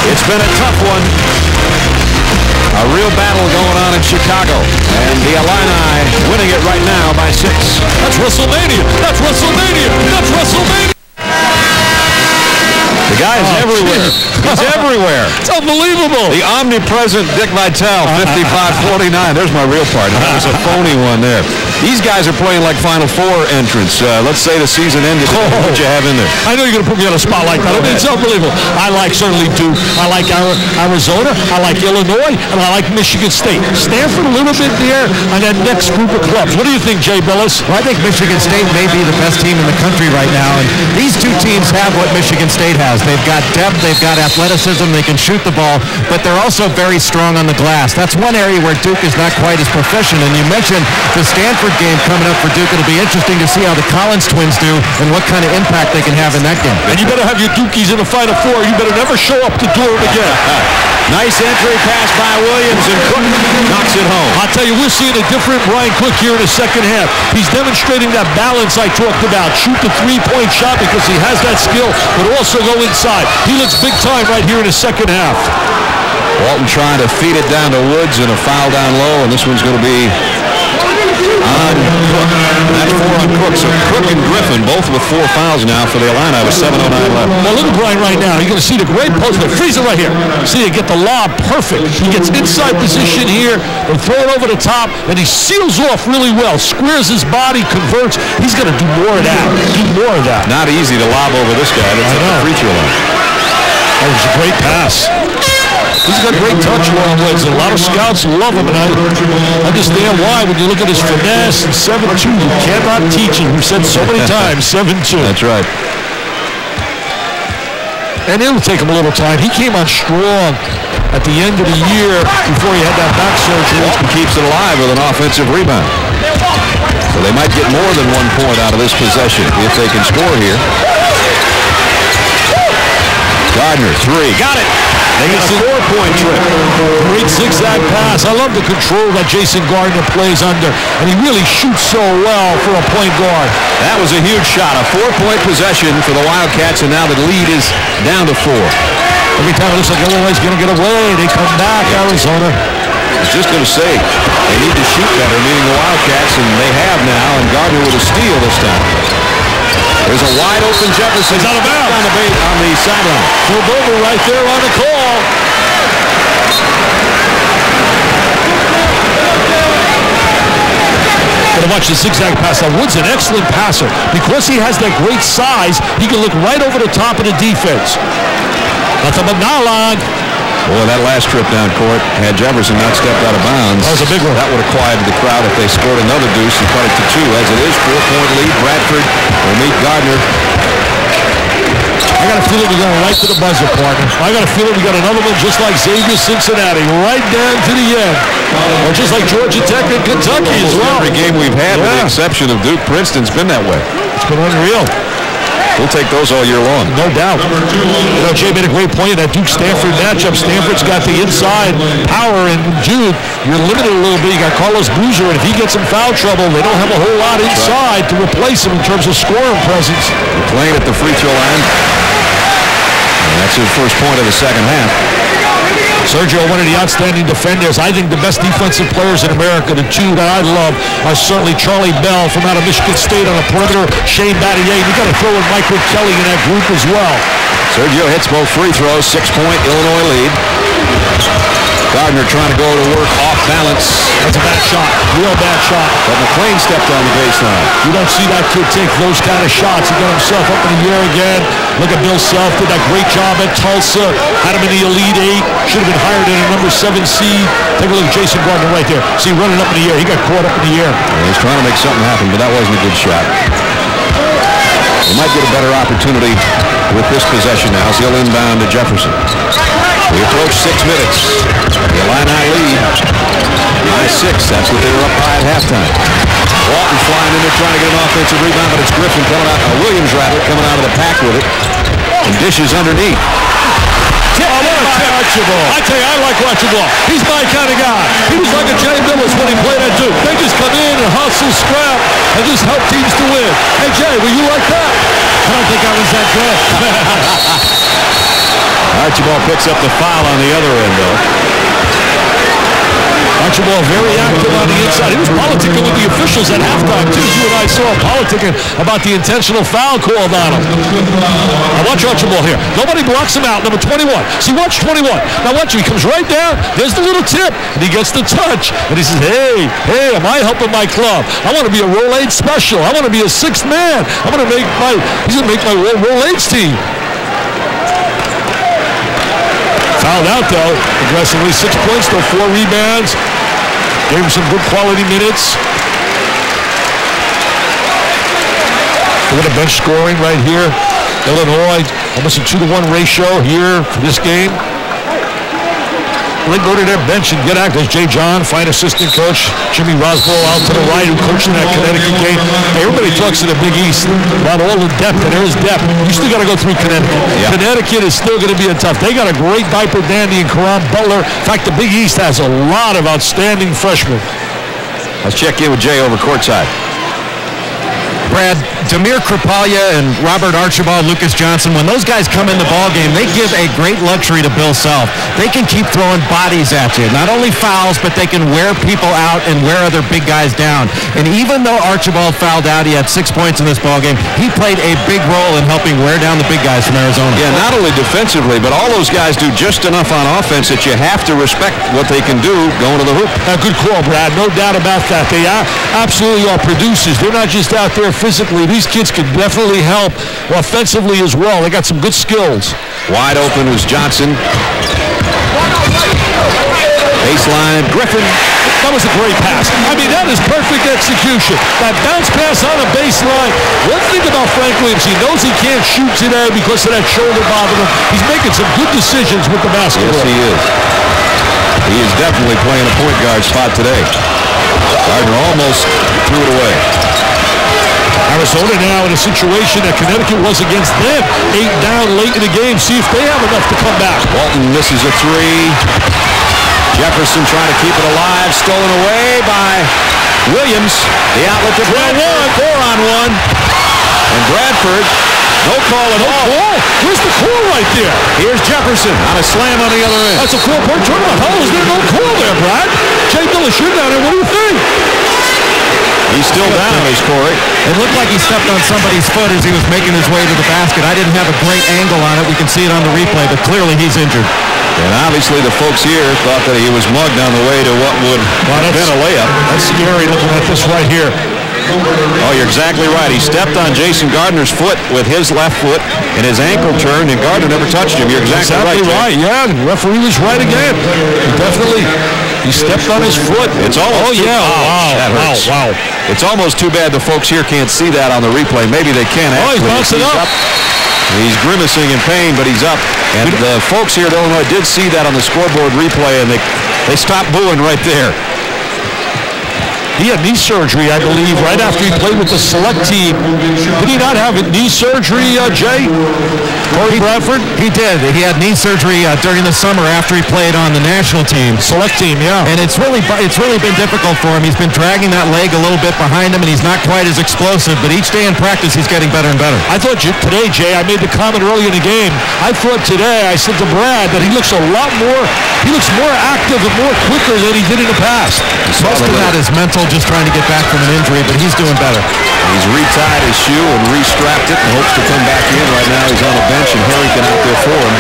It's been a tough one. A real battle going on in Chicago. And the Illini winning it right now by 6. That's WrestleMania. That's WrestleMania. That's WrestleMania. The guy's everywhere. He's everywhere. It's unbelievable. The omnipresent Dick Vitale, 55-49. There's my real part. That was a phony one there. These guys are playing like Final Four entrants. Let's say the season ended. What you have in there? I know you're going to put me on a spot like that. I mean, it's unbelievable. I like certainly Duke. I like Arizona. I like Illinois. And I like Michigan State. Stanford a little bit there on that next group of clubs. What do you think, Jay Billis? Well, I think Michigan State may be the best team in the country right now. And these two teams have what Michigan State has. They've got depth. They've got athleticism. They can shoot the ball. But they're also very strong on the glass. That's one area where Duke is not quite as proficient. And you mentioned the Stanford game coming up for Duke. It'll be interesting to see how the Collins twins do and what kind of impact they can have in that game. And you better have your Dukies in the Final Four. You better never show up to Durham again. Nice entry pass by Williams, and Cook knocks it home. I'll tell you, we're seeing a different Brian Cook here in the second half. He's demonstrating that balance I talked about. Shoot the three-point shot because he has that skill, but also go inside. He looks big time right here in the second half. Walton trying to feed it down to Woods, and a foul down low, and this one's going to be on Cook. That's 4 on Cook. So Cook and Griffin both with 4 fouls now for the Illini with 7:09 left. Well, look at Brian right now. You're going to see the great post. Freeze it right here. See, they get the lob perfect. He gets inside position here. They throw it over the top, and he seals off really well. Squares his body, converts. He's going to do more of that. Do more of that. Not easy to lob over this guy. That's at the free throw line. That was a great pass. He's got great touch, Lauren Woods. A lot of scouts love him, and I understand why. When you look at his finesse and 7'2", you cannot teach him. We've said so many times, 7'2". That's right. And it'll take him a little time. He came on strong at the end of the year before he had that back surgery. Walton keeps it alive with an offensive rebound. So they might get more than 1 point out of this possession if they can score here. Gardner, 3. Got it. They get a 4-point trip. Great zigzag pass. I love the control that Jason Gardner plays under. And he really shoots so well for a point guard. That was a huge shot. A 4-point possession for the Wildcats, and now the lead is down to 4. Every time it looks like Illinois is going to get away, they come back, Arizona. I was just going to say, they need to shoot better, meaning the Wildcats, and they have now, and Gardner with a steal this time. There's a wide open Jefferson. He's out of bounds. On the sideline. Phil Bober right there on the call. Gonna watch the zigzag pass. Now Wood's an excellent passer. Because he has that great size, he can look right over the top of the defense. That's a McNalog. Boy, that last trip down court, had Jefferson not stepped out of bounds, that was a big one. That would have quieted the crowd if they scored another deuce and cut it to 2. As it is, 4-point lead. Bradford will meet Gardner. I got a feeling we're going right to the buzzer, partner. I got a feeling we got another one just like Xavier Cincinnati, right down to the end. Or just like Georgia Tech and Kentucky as well. Every game we've had, with the exception of Duke, Princeton's been that way. It's been unreal. We'll take those all year long. No doubt. You know, Jay made a great point in that Duke-Stanford matchup. Stanford's got the inside power, and Duke, you're limited a little bit. You got Carlos Boozer, and if he gets in foul trouble, they don't have a whole lot inside to replace him in terms of scoring presence. They're playing at the free throw line. And that's his first point of the second half. Sergio, one of the outstanding defenders. I think the best defensive players in America, the two that I love, are certainly Charlie Bell from out of Michigan State on the perimeter, Shane Battier. You got to throw in Michael Kelly in that group as well. Sergio hits both free throws, 6-point Illinois lead. Gardner trying to go to work off balance. That's a bad shot, real bad shot. But McLean stepped on the baseline. You don't see that kid take those kind of shots. He got himself up in the air again. Look at Bill Self, did that great job at Tulsa. Had him in the Elite Eight. Should have been hired in a number 7 seed. Take a look at Jason Gardner right there. See, running up in the air. He got caught up in the air. Yeah, he's trying to make something happen, but that wasn't a good shot. He might get a better opportunity with this possession now as he'll inbound to Jefferson. We approach 6 minutes. The Illini lead by 6. That's what they were up by at halftime. Walton flying in there trying to get an offensive rebound, but it's Griffin coming out, Williams rather, coming out of the pack with it. And dishes underneath. I tell you, I like Archibald. He's my kind of guy. He was like a Jay Billis when he played at Duke. They just come in and hustle, scrap, and just help teams to win. Hey, Jay, were you like that? I don't think I was that good. Archibald picks up the foul on the other end, though. Archibald very active on the inside. He was politicking with the officials at halftime, too. You and I saw him politicking about the intentional foul called on him. Now watch Archibald here. Nobody blocks him out. Number 21. See, watch 21. Now watch him. He comes right down. There's the little tip. And he gets the touch. And he says, hey, am I helping my club? I want to be a Roll 8 special. I want to be a 6th man. He's going to make my Roll 8's team. Fouled out, though, aggressively. 6 points, though, 4 rebounds. Gave him some good quality minutes. Look at the bench scoring right here. Illinois, almost a 2-to-1 ratio here for this game. They go to their bench and get active. There's Jay John, fine assistant coach. Jimmy Roswell out to the right, who coached in that Connecticut game. Hey, everybody talks in the Big East about all the depth, and there is depth. You still got to go through Connecticut. Yeah. Connecticut is still going to be a tough. They got a great diaper dandy in Karan Butler. In fact, the Big East has a lot of outstanding freshmen. Let's check in with Jay over courtside. Brad, Demir Kripalia and Robert Archibald, Lucas Johnson, when those guys come in the ballgame, they give a great luxury to Bill Self. They can keep throwing bodies at you. Not only fouls, but they can wear people out and wear other big guys down. And even though Archibald fouled out, he had 6 points in this ballgame, he played a big role in helping wear down the big guys from Arizona. Yeah, not only defensively, but all those guys do just enough on offense that you have to respect what they can do going to the hoop. Good call, Brad. No doubt about that. They absolutely are producers. They're not just out there physically. These kids can definitely help offensively as well. They got some good skills. Wide open was Johnson. Baseline, Griffin. That was a great pass. I mean, that is perfect execution. That bounce pass on a baseline. One thing about Frank Williams, he knows he can't shoot today because of that shoulder bothering him. He's making some good decisions with the basketball. Yes, he is. He is definitely playing a point guard spot today. Gardner almost threw it away. Arizona now in a situation that Connecticut was against them. 8 down late in the game. See if they have enough to come back. Walton misses a 3. Jefferson trying to keep it alive. Stolen away by Williams. The outlet to Bradford. 4-on-1. And Bradford, no call at all. Where's the call right there? Here's Jefferson on a slam on the other end. That's a 4-point turnover. How is there no call there, Brad? Jay Billis, you're down there. What do you think? He's still down, Corey. It looked like he stepped on somebody's foot as he was making his way to the basket. I didn't have a great angle on it. We can see it on the replay, but clearly he's injured. And obviously the folks here thought that he was mugged on the way to what would have been a layup. That's scary looking at this right here. Oh, you're exactly right. He stepped on Jason Gardner's foot with his left foot, and his ankle turned, and Gardner never touched him. You're exactly right. Yeah, the referee was right again. He stepped on his foot. It's almost wow. It's almost too bad the folks here can't see that on the replay. Maybe they can. He's bouncing up. He's grimacing in pain, but he's up. And the folks here at Illinois did see that on the scoreboard replay, and they stopped booing right there. He had knee surgery, I believe, right after he played with the select team. Did he not have knee surgery, Jay? Corey Bradford? He did. He had knee surgery during the summer after he played on the national team. Select team, yeah. And it's really been difficult for him. He's been dragging that leg a little bit behind him, and he's not quite as explosive. But each day in practice, he's getting better and better. I thought today, Jay, I made the comment earlier in the game. I thought today, I said to Brad, that he looks a lot more He looks more active and more quicker than he did in the past. Most of that is mental, just trying to get back from an injury, but he's doing better. He's retied his shoe and restrapped it and hopes to come back in. Right now he's on the bench and Harrington out there for him.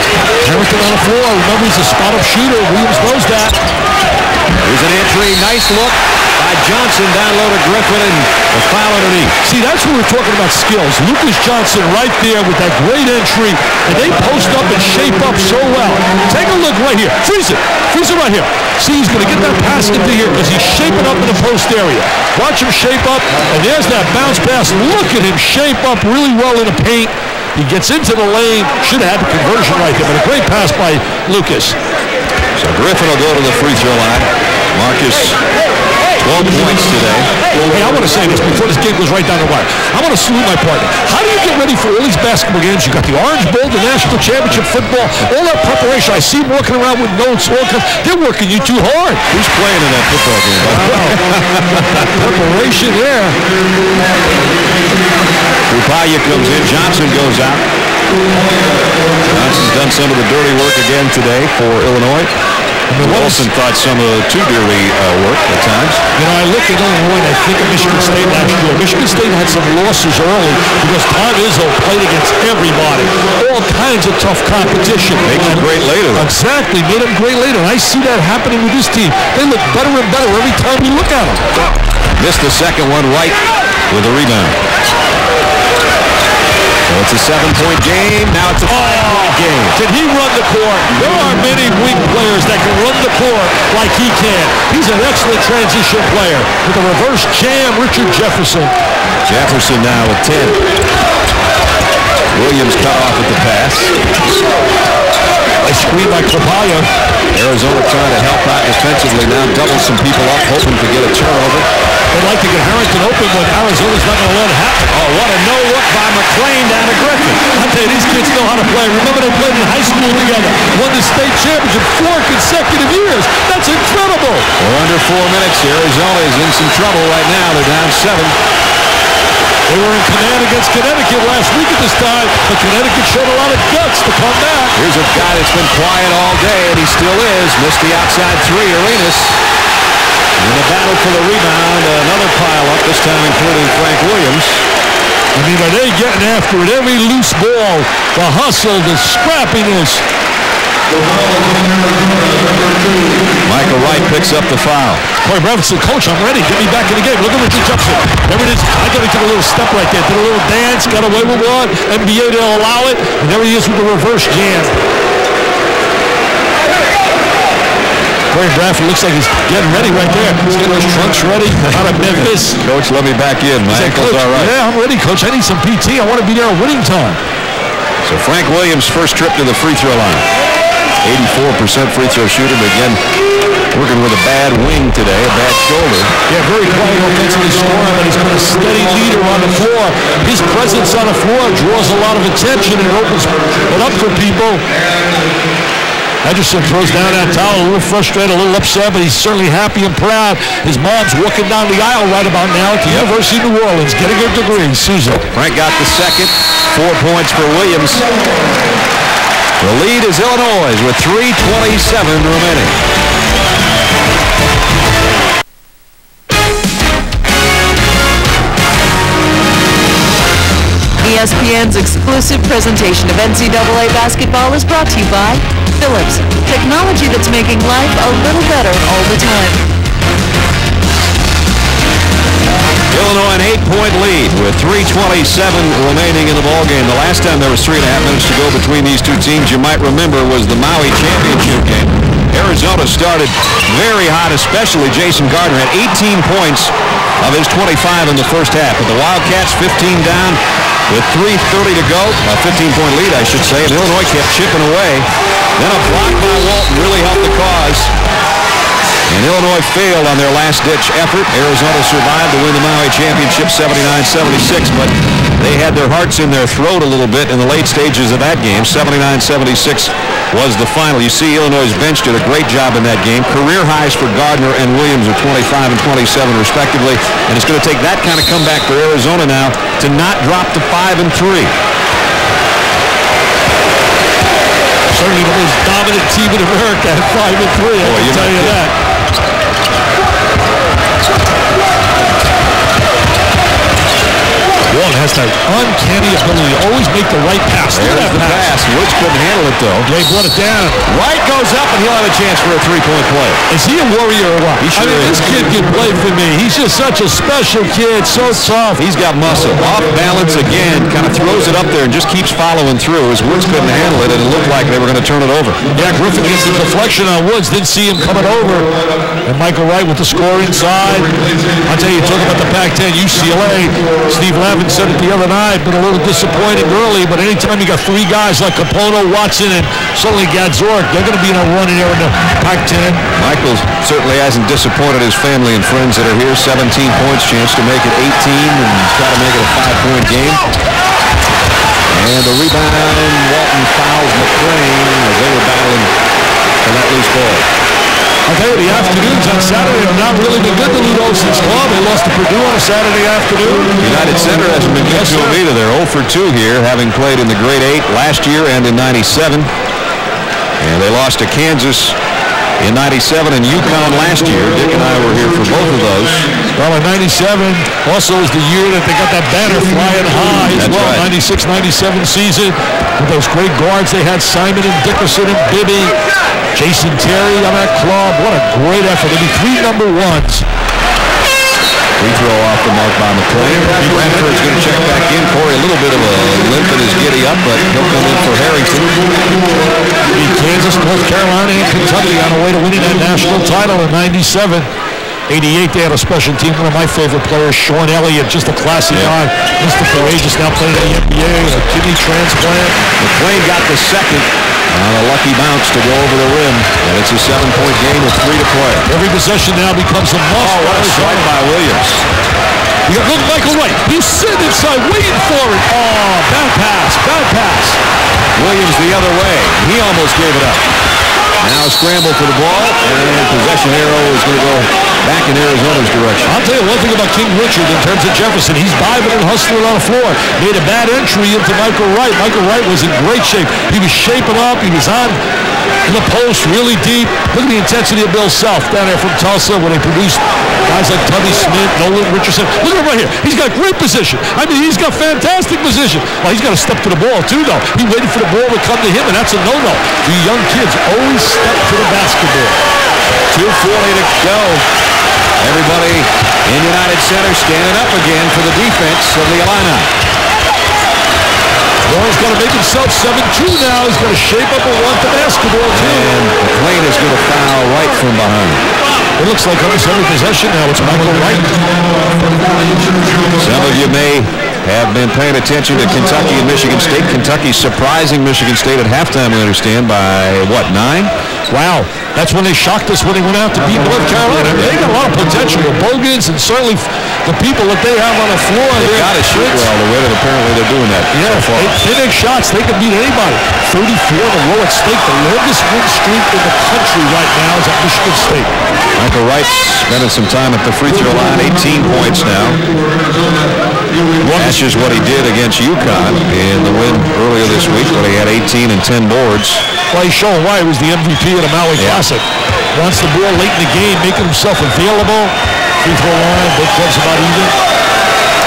Harrington on the floor. Remember, he's a spot-up shooter. Williams knows that. Here's an entry. Nice look by Johnson down low to Griffin and a foul underneath. See, that's what we're talking about skills. Lucas Johnson right there with that great entry, and they post up and shape up so well. Take a look right here. Freeze it. Freeze it right here. See, he's going to get that pass into here because he's shaping up in the post area. Watch him shape up, and there's that bounce pass. Look at him shape up really well in the paint. He gets into the lane. Should have had the conversion right there, but a great pass by Lucas. So Griffin will go to the free throw line. Marcus, 12 points today. Hey, I want to say this before this game goes right down the wire. I want to salute my partner. How do you get ready for all these basketball games? You got the Orange Bowl, the National Championship football, all that preparation. I see him walking around with notes. They're working you too hard. Who's playing in that football game? Preparation there. Rupaya comes in. Johnson goes out. Johnson's done some of the dirty work again today for Illinois. Wilson thought some of the too dirty work at times. You know, I look at Illinois and I think of Michigan State last year. Michigan State had some losses early because Todd Izzo played against everybody. All kinds of tough competition. Made them great later. Exactly, made them great later. And I see that happening with this team. They look better and better every time you look at them. Missed the second one right with a rebound. So it's a 7-point game. Now it's a 5-point game. Can he run the court? There are many wing players that can run the court like he can. He's an excellent transition player. With a reverse jam, Richard Jefferson. Jefferson now with 10. Williams cut off at the pass. A screen by Crapayo. Arizona trying to help out defensively now. Double some people up, hoping to get a turnover. They'd like to get Harrington open, but Arizona's not going to let it happen. Oh, what a no-look by McClain down to Griffin. I tell you, these kids know how to play. Remember, they played in high school together. Won the state championship 4 consecutive years. That's incredible. We're under 4 minutes. Arizona is in some trouble right now. They're down 7. They were in command against Connecticut last week at this time, but Connecticut showed a lot of guts to come back. Here's a guy that's been quiet all day, and he still is. Missed the outside 3, Arenas. In the battle for the rebound, another pile-up, this time including Frank Williams. I mean, are they getting after it? Every loose ball, the hustle, the scrappiness. Michael Wright picks up the foul. Corey Brevis said, Coach, I'm ready. Get me back in the game. Look at Richard Jefferson. There it is. I thought he took a little step right there. Did a little dance, got away with one. NBA, they'll allow it. And there he is with the reverse jam. Corey Bradford looks like he's getting ready right there. He's getting those trunks ready out of Memphis. Coach, let me back in. My ankle's all right. Yeah, I'm ready, Coach. I need some PT. I want to be there at winning time. So Frank Williams' first trip to the free throw line. 84% free throw shooter, but again, working with a bad wing today, a bad shoulder. Yeah, very quiet offensively scoring, but he's been a steady leader on the floor. His presence on the floor draws a lot of attention and opens it up for people. Henderson throws down that towel, a little frustrated, a little upset, but he's certainly happy and proud. His mom's walking down the aisle right about now at the University of New Orleans, getting her degree. Susan. Frank got the second. 4 points for Williams. The lead is Illinois with 3:27 remaining. ESPN's exclusive presentation of NCAA basketball is brought to you by Philips, technology that's making life a little better all the time. Illinois an 8-point lead with 3:27 remaining in the ballgame. The last time there was 3.5 minutes to go between these two teams, you might remember, was the Maui championship game. Arizona started very hot, especially Jason Gardner had 18 points of his 25 in the first half. But the Wildcats 15 down with 3:30 to go, a 15-point lead, I should say, and Illinois kept chipping away. Then a block by Walton really helped the cause. And Illinois failed on their last-ditch effort. Arizona survived to win the Maui championship 79-76, but they had their hearts in their throat a little bit in the late stages of that game. 79-76 was the final. You see Illinois' bench did a great job in that game. Career highs for Gardner and Williams are 25 and 27 respectively, and it's going to take that kind of comeback for Arizona now to not drop to 5 and 3. Certainly the most dominant team in America at 5-3. I can tell you that. Wall has that uncanny ability to always make the right pass. There's the pass. Woods couldn't handle it, though. They brought it down. Wright goes up, and he'll have a chance for a three-point play. Is he a warrior or what? He sure is. This kid can play for me. He's just such a special kid, so tough. He's got muscle. Off balance again, kind of throws it up there and just keeps following through as Woods couldn't handle it, and it looked like they were going to turn it over. Yeah, Griffin gets the deflection on Woods. Didn't see him coming over. And Michael Wright with the scoring side. I'll tell you, talking about the Pac-10, UCLA, Steve Lavin said it the other night, been a little disappointing early, but anytime you got three guys like Capono, Watson, and certainly Gadzork, they're going to be in a run in there in the Pac-10. Michael certainly hasn't disappointed his family and friends that are here. 17 points, chance to make it 18 and try to make it a 5-point game. And the rebound, Walton fouls McClain as they were battling for that loose ball. I'll tell you, the afternoons on Saturday have not really been good to Lute Olson's club. They lost to Purdue on a Saturday afternoon. United Center hasn't been good to them either. They're 0 for 2 here, having played in the Grade 8 last year and in 97. And they lost to Kansas in 97 and UConn last year. Dick and I were here for both of those. Well, in 97 also was the year that they got that banner flying high as well. Right. 96-97 season with those great guards they had, Simon and Dickerson and Bibby, Jason Terry on that club. What a great effort. There'll be 3 number 1s. Free throw off the mark by McClain. Bradford's going to check back in. Corey, a little bit of a limp in his giddy up, but he'll come in for Harrington. Beat Kansas, North Carolina, and Kentucky on the way to winning that national title in 97. 88, they had a special team. One of my favorite players, Sean Elliott, just a classy guy. Mr. Courageous, now playing in the NBA, a kidney transplant. McClain got the second on a lucky bounce to go over the rim, and it's a 7-point game with 3 to play. Every possession now becomes a must. Oh, what a strike by Williams. You got look, Michael Wright. He's sitting inside waiting for it. Oh, bad pass, bad pass. Williams the other way. He almost gave it up. Now a scramble for the ball, and possession arrow is going to go back in Arizona's direction. I'll tell you one thing about King Richard in terms of Jefferson. He's diving and hustling on the floor. Made a bad entry into Michael Wright. Michael Wright was in great shape. He was shaping up. He was on in the post really deep. Look at the intensity of Bill Self down there from Tulsa when they produced guys like Tubby Smith, Nolan Richardson. Look at him right here. He's got great position. I mean, he's got fantastic position. Well, he's got to step to the ball, too, though. He waited for the ball to come to him, and that's a no-no. The young kids always step to the basketball. 2:40 to go. Everybody in United Center standing up again for the defense of the Illini. Warren's got to make himself 7-2 now. He's got to shape up and want the basketball, too. And McClain is going to foul right from behind. It looks like almost every possession now. It's Michael Wright. Some of you may have been paying attention to Kentucky and Michigan State. Kentucky surprising Michigan State at halftime, we understand, by, what, 9? Wow. That's when they shocked us when they went out to beat North Carolina. They got a lot of potential. The Bogans and certainly the people that they have on the floor. They got to shoot well the way that apparently they're doing that. Yeah, so far. They make shots. They can beat anybody. 34 in a row at stake. The longest win streak in the country right now is at Michigan State. Michael Wright spending some time at the free throw line. 18 points now. That's just what he did against UConn in the win earlier this week when he had 18 and 10 boards. Well, he's showing why he was the MVP of the Maui Classic. Wants the ball late in the game, making himself available. Free throw line, both clubs about even.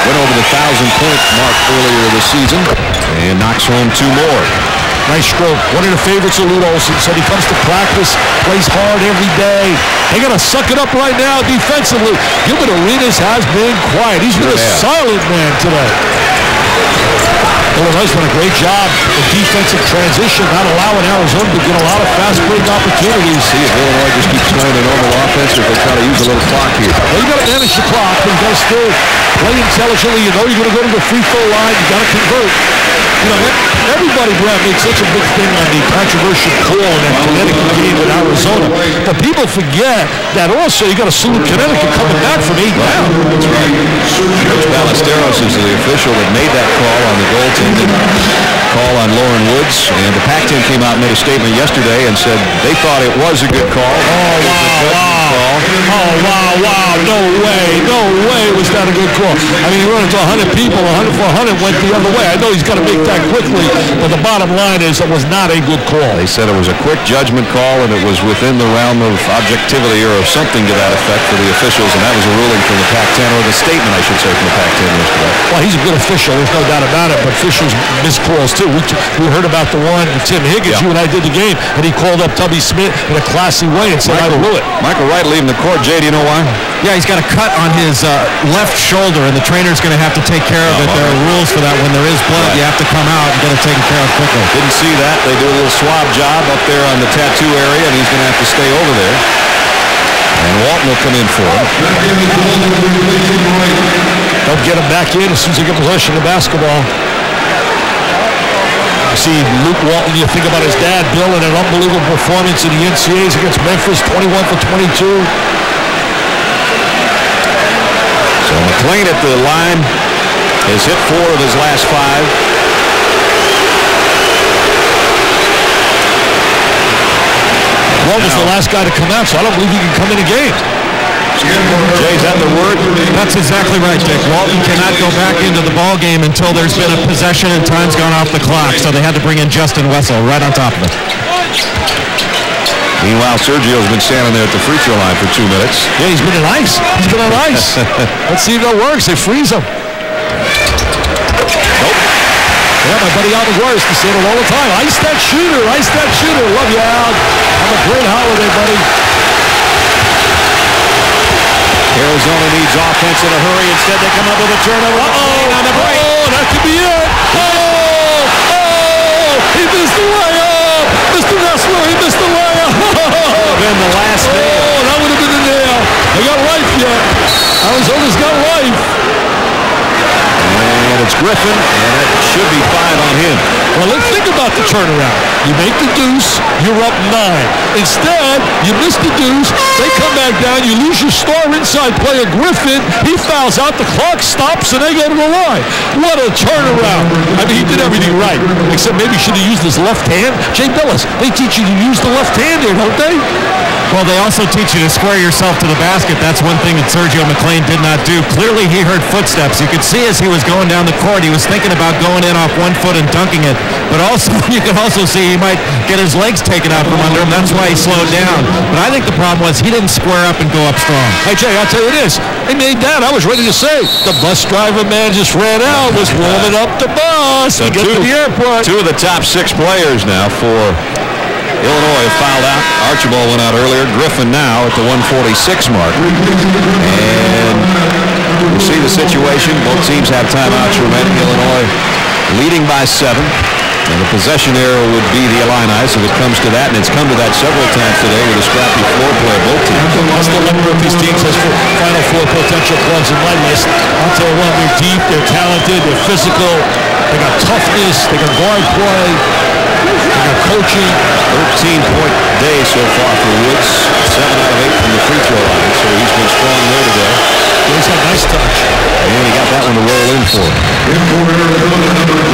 Went over the 1,000-point mark earlier this season and knocks home 2 more. Nice stroke. One of the favorites of Lute Olson. Said he comes to practice, plays hard every day. They got to suck it up right now defensively. Gilbert Arenas has been quiet. He's been a silent man today. Illinois done a great job in defensive transition, not allowing Arizona to get a lot of fast break opportunities. See if Illinois just keeps playing a normal offense, or if they try to use a little clock here. Well, you got to manage the clock, but you got to still play intelligently. You know you're going to go to the free throw line. You got to convert. You know, everybody, Brad, made such a big thing on the controversial call in that Connecticut game with Arizona. But people forget that also you got to salute Connecticut coming back from 8 down. That's right. Coach Ballesteros is the official that made that call on the goaltending call on Lauren Woods. And the Pac-10 came out and made a statement yesterday and said they thought it was a good call. Oh, wow. call. Oh, wow. No way was that a good call. I mean, he ran into 100 people, 100 for 100 went the other way. I know he's got to make that quickly, but the bottom line is it was not a good call. They said it was a quick judgment call, and it was within the realm of objectivity or of something to that effect for the officials, and that was a ruling from the Pac-10, or the statement, I should say, from the Pac-10 yesterday. Well, he's a good official. There's no doubt about it, but officials miss calls, too. We heard about the one with Tim Higgins. You and I did the game, and he called up Tubby Smith in a classy way and said, I blew it. Michael Wright leaving the court. Jay, do you know why? Yeah, he's got a cut on his left shoulder, and the trainer's going to have to take care of it. There are rules for that. When there is blood, you have to come out and get it taken care of quickly. Didn't see that. They do a little swab job up there on the tattoo area, and he's going to have to stay over there. And Walton will come in for him. They'll get him back in as soon as they get possession of the basketball. You see Luke Walton, you think about his dad, Bill, in an unbelievable performance in the NCAAs against Memphis, 21 for 22. So McLean at the line has hit 4 of his last 5. Walton's the last guy to come out, so I don't believe he can come in a game. Jay, is that the word? That's exactly right, Dick. Walton cannot go back into the ball game until there's been a possession and time's gone off the clock, so they had to bring in Justin Wessel right on top of it. Meanwhile, Sergio's been standing there at the free throw line for 2 minutes. Yeah, he's been on ice. Let's see if that works. They freeze him. Nope. Yeah, my buddy Al McGuire used to say it all the time. Ice that shooter. Love you, Al. Have a great holiday, buddy. Arizona needs offense in a hurry. Instead, they come up with a turnover. On the break. Oh, that could be it. He missed the layup. Mr. Wrestler, he missed the layup. Been the last nail. That would have been the nail. They got life yet. Arizona's got life. And it's Griffin, and it should be 5 on him. Well, let's think about the turnaround. You make the deuce, you're up 9. Instead, you miss the deuce, they come back down, you lose your star inside player Griffin, he fouls out, the clock stops, and they go to the line. What a turnaround. I mean, he did everything right, except maybe he should have used his left hand. Jay Billis, they teach you to use the left hand there, don't they? Well, they also teach you to square yourself to the basket. That's one thing that Sergio McLean did not do. Clearly, he heard footsteps. You could see as he was going down the court, he was thinking about going in off one foot and dunking it. But also, you could also see he might get his legs taken out from under him. That's why he slowed down. But I think the problem was he didn't square up and go up strong. Hey, Jay, I'll tell you this. They made that. I was ready to say the bus driver man just ran out, was warming up the bus to get to the airport. 2 of the top 6 players now for Illinois have fouled out. Archibald went out earlier. Griffin now at the 146 mark. And we'll see the situation. Both teams have timeouts remaining. Illinois leading by 7. And the possession arrow would be the Illini if it comes to that. And it's come to that several times today with a scrappy floor play of both teams. That's the number of these teams has Final Four potential clubs in my list. I'll tell you what, they're deep, they're talented, they're physical, they got toughness, they got guard play. Coaching. 13-point day so far for Woods. 7 out of 8 from the free throw line, so he's been strong there today. He's had a nice touch. And he got that one to roll in for him.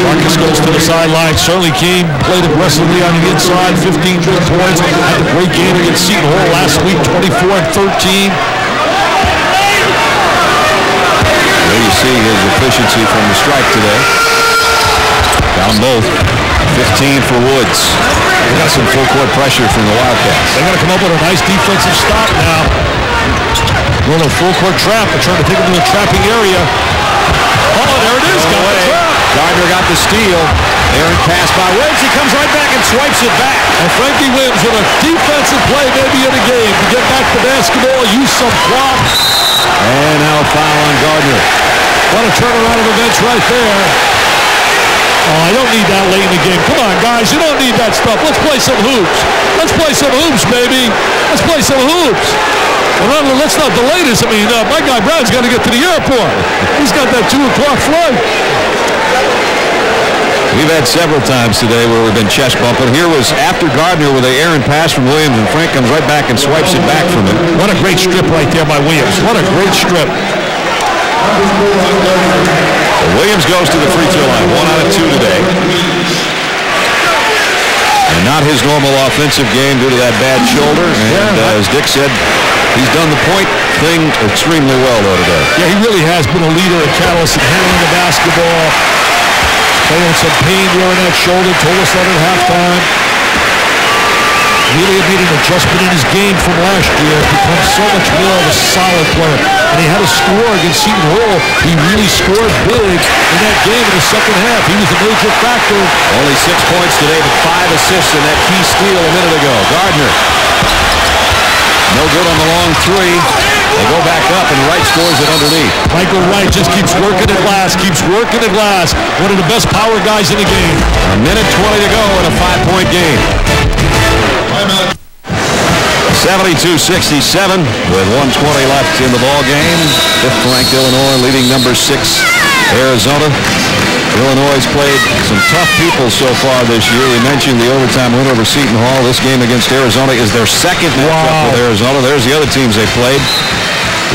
Marcus goes to the sideline. Certainly King played aggressively on the inside. 15 good points. Had a great game against Seton Hall last week. 24 and 13. There you see his efficiency from the stripe today. Down both. 15 for Woods. They got some full court pressure from the Wildcats. They got to come up with a nice defensive stop now. Well, a full court trap. They're trying to take him to the trapping area. Oh, there it is. Got the trap. Gardner got the steal. Aaron pass by Woods. He comes right back and swipes it back. And Frankie Williams with a defensive play maybe in the game to get back to basketball, use some props. And now a foul on Gardner. What a turnaround of events right there. Oh, I don't need that late in the game. Come on, guys. You don't need that stuff. Let's play some hoops. Let's play some hoops, baby. Let's play some hoops. Well, let's not delay this. I mean, my guy Brown's got to get to the airport. He's got that 2 o'clock flight. We've had several times today where we've been chest bumping. Here was after Gardner with an errant pass from Williams, and Frank comes right back and swipes it back from him. What a great strip right there by Williams. What a great strip. Williams goes to the free throw line, 1 out of 2 today. And not his normal offensive game due to that bad shoulder. And as Dick said, He's done the point thing extremely well, though, today. Yeah, he really has been a leader, a catalyst in handling the basketball. Playing some pain there in that shoulder, told us that at halftime. Really made an adjustment in his game from last year. Become so much more of a solid player. And he had a score against Seton Hall. He really scored big in that game in the second half. He was a major factor. Only 6 points today, but 5 assists in that key steal a minute ago. Gardner. No good on the long three. They go back up, and Wright scores it underneath. Michael Wright just keeps working at glass, One of the best power guys in the game. A minute 20 to go in a 5-point game. 72-67 with 1:20 left in the ball game. 5th-ranked Illinois leading number 6 Arizona. Illinois has played some tough people so far this year. We mentioned the overtime win over Seton Hall. This game against Arizona is their second matchup with Arizona. There's the other teams they played.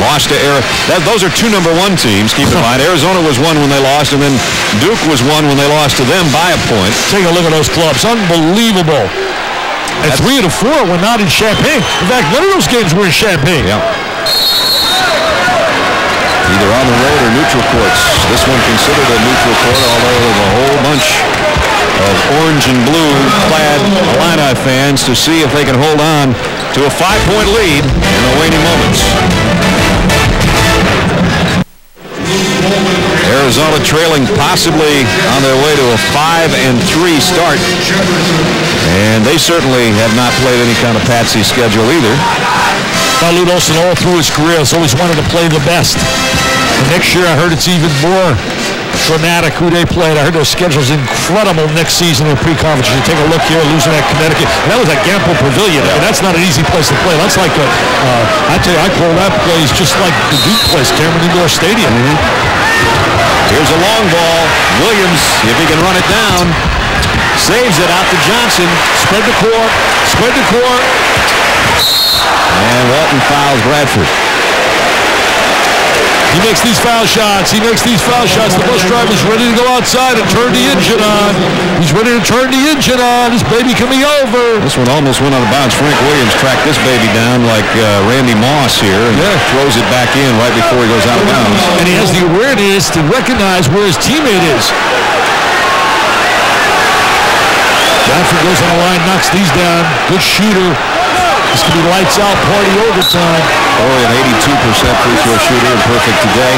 Lost to Arizona. Those are 2 number 1 teams, keep in mind. Arizona was 1 when they lost, and then Duke was 1 when they lost to them by a point. Take a look at those clubs. Unbelievable. And 3 of the 4 were not in Champaign. In fact, none of those games were in Champaign. Yeah. Either on the road or neutral courts. This one considered a neutral court, although there's a whole bunch of orange and blue clad Illini fans to see if they can hold on to a 5-point lead in the waning moments. Arizona trailing, possibly on their way to a 5-3 start. And they certainly have not played any kind of patsy schedule either. Lute Olson all through his career has always wanted to play the best. And next year I heard it's even more dramatic who they played. I heard their schedule's incredible next season in pre-conference. You take a look here, losing at Connecticut. And that was at Gamble Pavilion. I mean, that's not an easy place to play. That's like I tell you, I call that place just like the Duke place, Cameron Indoor Stadium. Here's a long ball. Williams, if he can run it down, saves it out to Johnson. Spread the court. And Walton fouls Bradford. He makes these foul shots. The bus driver's ready to go outside and turn the engine on. He's ready to turn the engine on. This baby can be over. This one almost went out of bounds. Frank Williams tracked this baby down like Randy Moss here and throws it back in right before he goes out of bounds. And he has the awareness to recognize where his teammate is. Bradford goes on the line, knocks these down. Good shooter. This could be lights out, party overtime. Corey, an 82% free throw shooter and perfect today.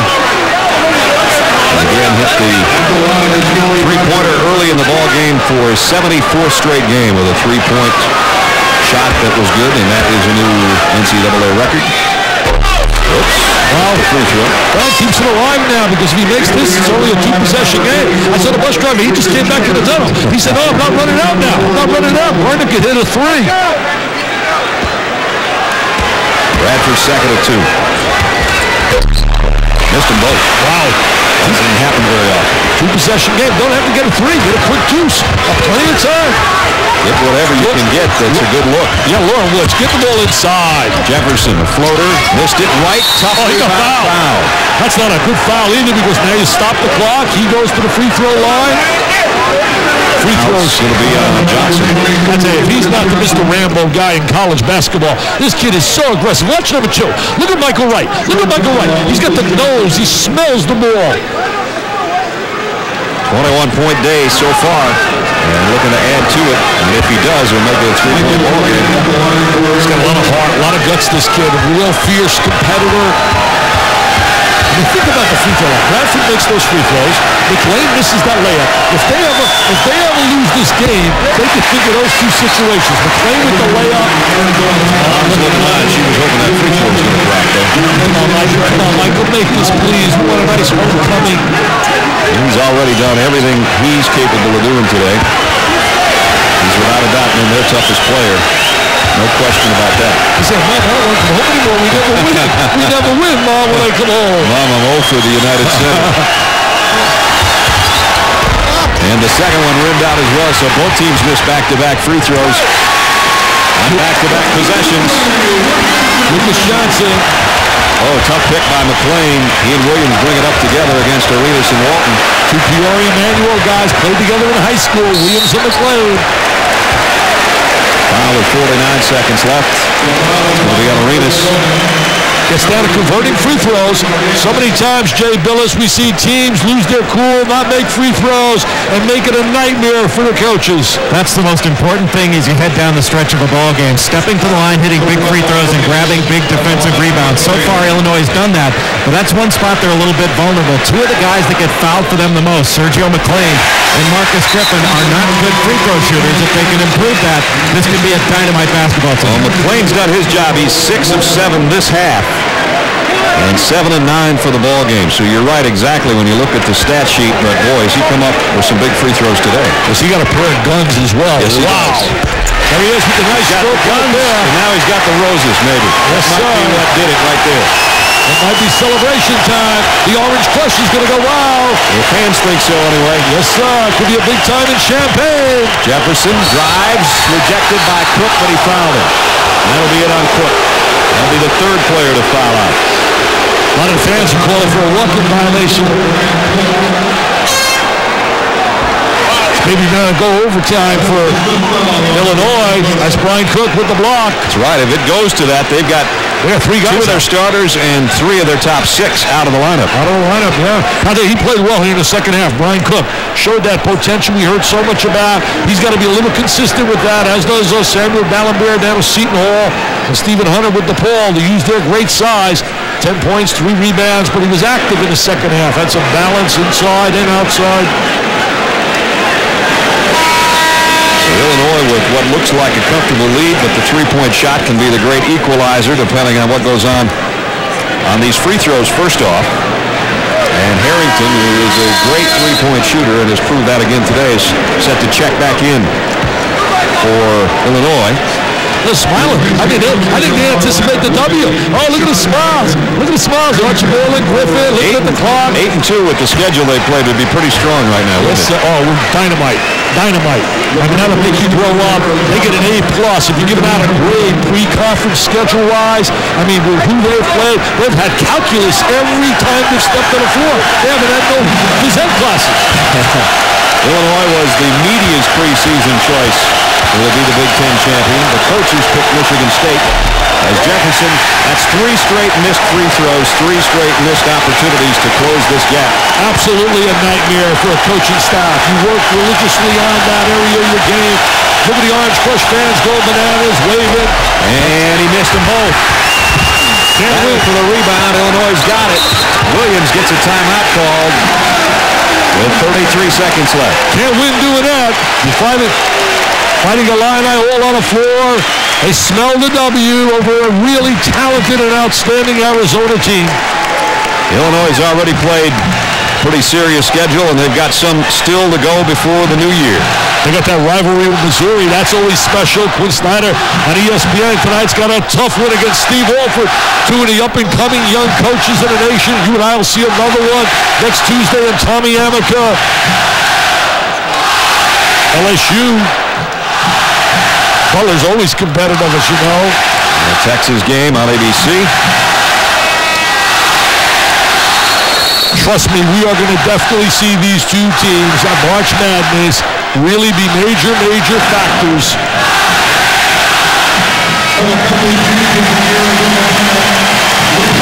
And again, hit the three-pointer early in the ball game for his 74th straight game with a three-point shot that was good, and that is a new NCAA record. Oops. Well, it keeps it alive now because if he makes this, it's only a 2-possession game. I saw the bus driver, he just came back to the tunnel. He said, I'm not running out now. Warnick could hit a 3. Bradford second at 2. Missed them both. Wow. That doesn't happen very often. 2-possession game. Don't have to get a 3. Get a quick juice. Plenty of time. Get whatever you can get. That's a good look. Yeah, Lauren Woods. Get the ball inside. Jefferson, a floater. Missed it right. Tough he got foul. That's not a good foul either because now you stop the clock. He goes to the free throw line. Free throws. It'll be Johnson. I tell you, if he's not the Mr. Rambo guy in college basketball, this kid is so aggressive. Watch number 2. Look at Michael Wright. He's got the nose. He smells the ball. 21-point day so far, and looking to add to it. And if he does, he'll make it a 3-point ball game. He's got a lot of heart, a lot of guts, this kid. A real fierce competitor. I mean, think about the free throw line. Bradford makes those free throws. McLean misses that layup. If they ever lose this game, they could think of those 2 situations. McLean with the layup. She was hoping that free throw was going to drop, though. Come on, Michael, make this, please. We want a nice homecoming. He's already done everything he's capable of doing today. He's without a doubt been their toughest player. No question about that. He said, Mom, I don't want to come home anymore. We never win, Mom, when I come home. Mom, I'm old for the United Center. And the second one rimmed out as well, so both teams missed back-to-back free throws on back-to-back possessions. Lucas Johnson. Oh, tough pick by McLean. He and Williams bring it up together against Arenas and Walton. 2 Peoria Manual guys played together in high school, Williams and McLean. Now with 49 seconds left, it's going to be on Arenas. Gets down to converting free throws. So many times, Jay Billis, we see teams lose their cool, not make free throws, and make it a nightmare for the coaches. That's the most important thing as you head down the stretch of a ball game. Stepping to the line, hitting big free throws, and grabbing big defensive rebounds. So far, Illinois has done that, but that's one spot they're a little bit vulnerable. Two of the guys that get fouled for them the most, Sergio McClain and Marcus Griffin, are not good free throw shooters. If they can improve that, this can be a dynamite basketball team. Well, McClain's done his job. He's 6 of 7 this half. And 7 of 9 for the ball game. So you're right exactly when you look at the stat sheet, but boy, has he come up with some big free throws today. Yes, he got a pair of guns as well. Yes, he does. There he is with the nice stroke guns there. And now he's got the roses, maybe. Yes, that might be what did it right there. It might be celebration time. The Orange Crush is going to go wild. The fans think so anyway. Yes, sir. Could be a big time in Champaign. Jefferson drives, rejected by Cook, but he fouled him. That'll be it on Cook. That'll be the third player to foul out. A lot of fans are calling for a walking violation. Maybe going to go overtime for Illinois. That's Brian Cook with the block. That's right. If it goes to that, they've got 3 guys. 2 of their starters and 3 of their top 6 out of the lineup. Out of the lineup, yeah. He played well here in the second half. Brian Cook showed that potential we heard so much about. He's got to be a little consistent with that, as does Samuel Ballenberg down with Seton Hall and Stephen Hunter with DePaul. They use their great size. 10 points, 3 rebounds, but he was active in the second half. Had some balance inside and outside. Illinois with what looks like a comfortable lead, but the three-point shot can be the great equalizer depending on what goes on these free throws first off. And Harrington, who is a great three-point shooter and has proved that again today, is set to check back in for Illinois. They're smiling. I didn't anticipate the W. Oh, look at the smiles. Look at the smiles. Archibald, Griffin, look at the clock. 8-2 with the schedule they played would be pretty strong right now. Yes, we're dynamite. Dynamite. I mean, that'll make you grow up. They get an A+. If you give them out a grade pre-conference schedule-wise, I mean, with who they've played, they've had calculus every time they've stepped on the floor. They haven't had no phys ed classes. Illinois was the media's preseason choice. Will be the Big Ten champion. The coaches picked Michigan State. As Jefferson, that's 3 straight missed free throws, 3 straight missed opportunities to close this gap. Absolutely a nightmare for a coaching staff. You work religiously on that area of your game. Look at the Orange Crush fans go bananas, waving. And he missed them both. Can't win for the rebound. Illinois got it. Williams gets a timeout called with 33 seconds left. Can't win doing that. You find it. Fighting Illini all on the floor. They smell the W over a really talented and outstanding Arizona team. Illinois has already played pretty serious schedule, and they've got some still to go before the new year. They got that rivalry with Missouri. That's always special. Quinn Snyder on ESPN tonight's got a tough win against Steve Alford, 2 of the up-and-coming young coaches in the nation. You and I will see another one next Tuesday in Tommy Amica. LSU. Butler's always competitive, as you know. The Texas game on ABC. Trust me, we are going to definitely see these 2 teams at March Madness really be major factors.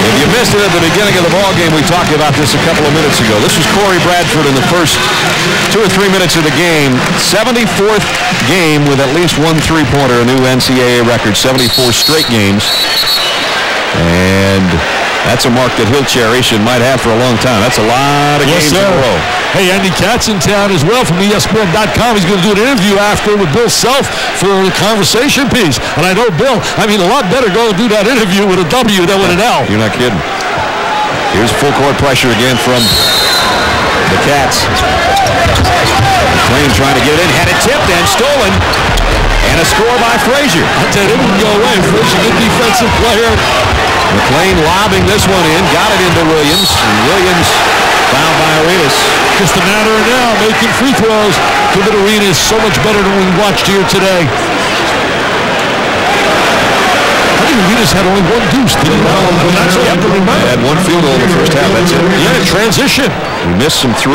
If you missed it at the beginning of the ball game, we talked about this a couple of minutes ago. This was Corey Bradford in the first 2 or 3 minutes of the game. 74th game with at least 1 3-pointer, a new NCAA record, 74 straight games. And that's a mark that he'll cherish and might have for a long time. That's a lot of games in a row. Hey, Andy Katz in town as well from ESPN.com. He's going to do an interview after with Bill Self for the conversation piece. And I know Bill, a lot better go and do that interview with a W than with an L. You're not kidding. Here's full court pressure again from the Cats. McClain trying to get it in. Had it tipped and stolen. And a score by Frazier. I tell you, it wouldn't go away. Frazier, good defensive player. McClain lobbing this one in. Got it into Williams. And Williams fouled by Arenas. Just a matter of now making free throws. Give it Arenas so much better than we watched here today. I think Arenas had only 1 deuce, didn't he? That's all you have to remember. They had 1 field goal in the first half. That's it. Yeah, transition. We missed some 3.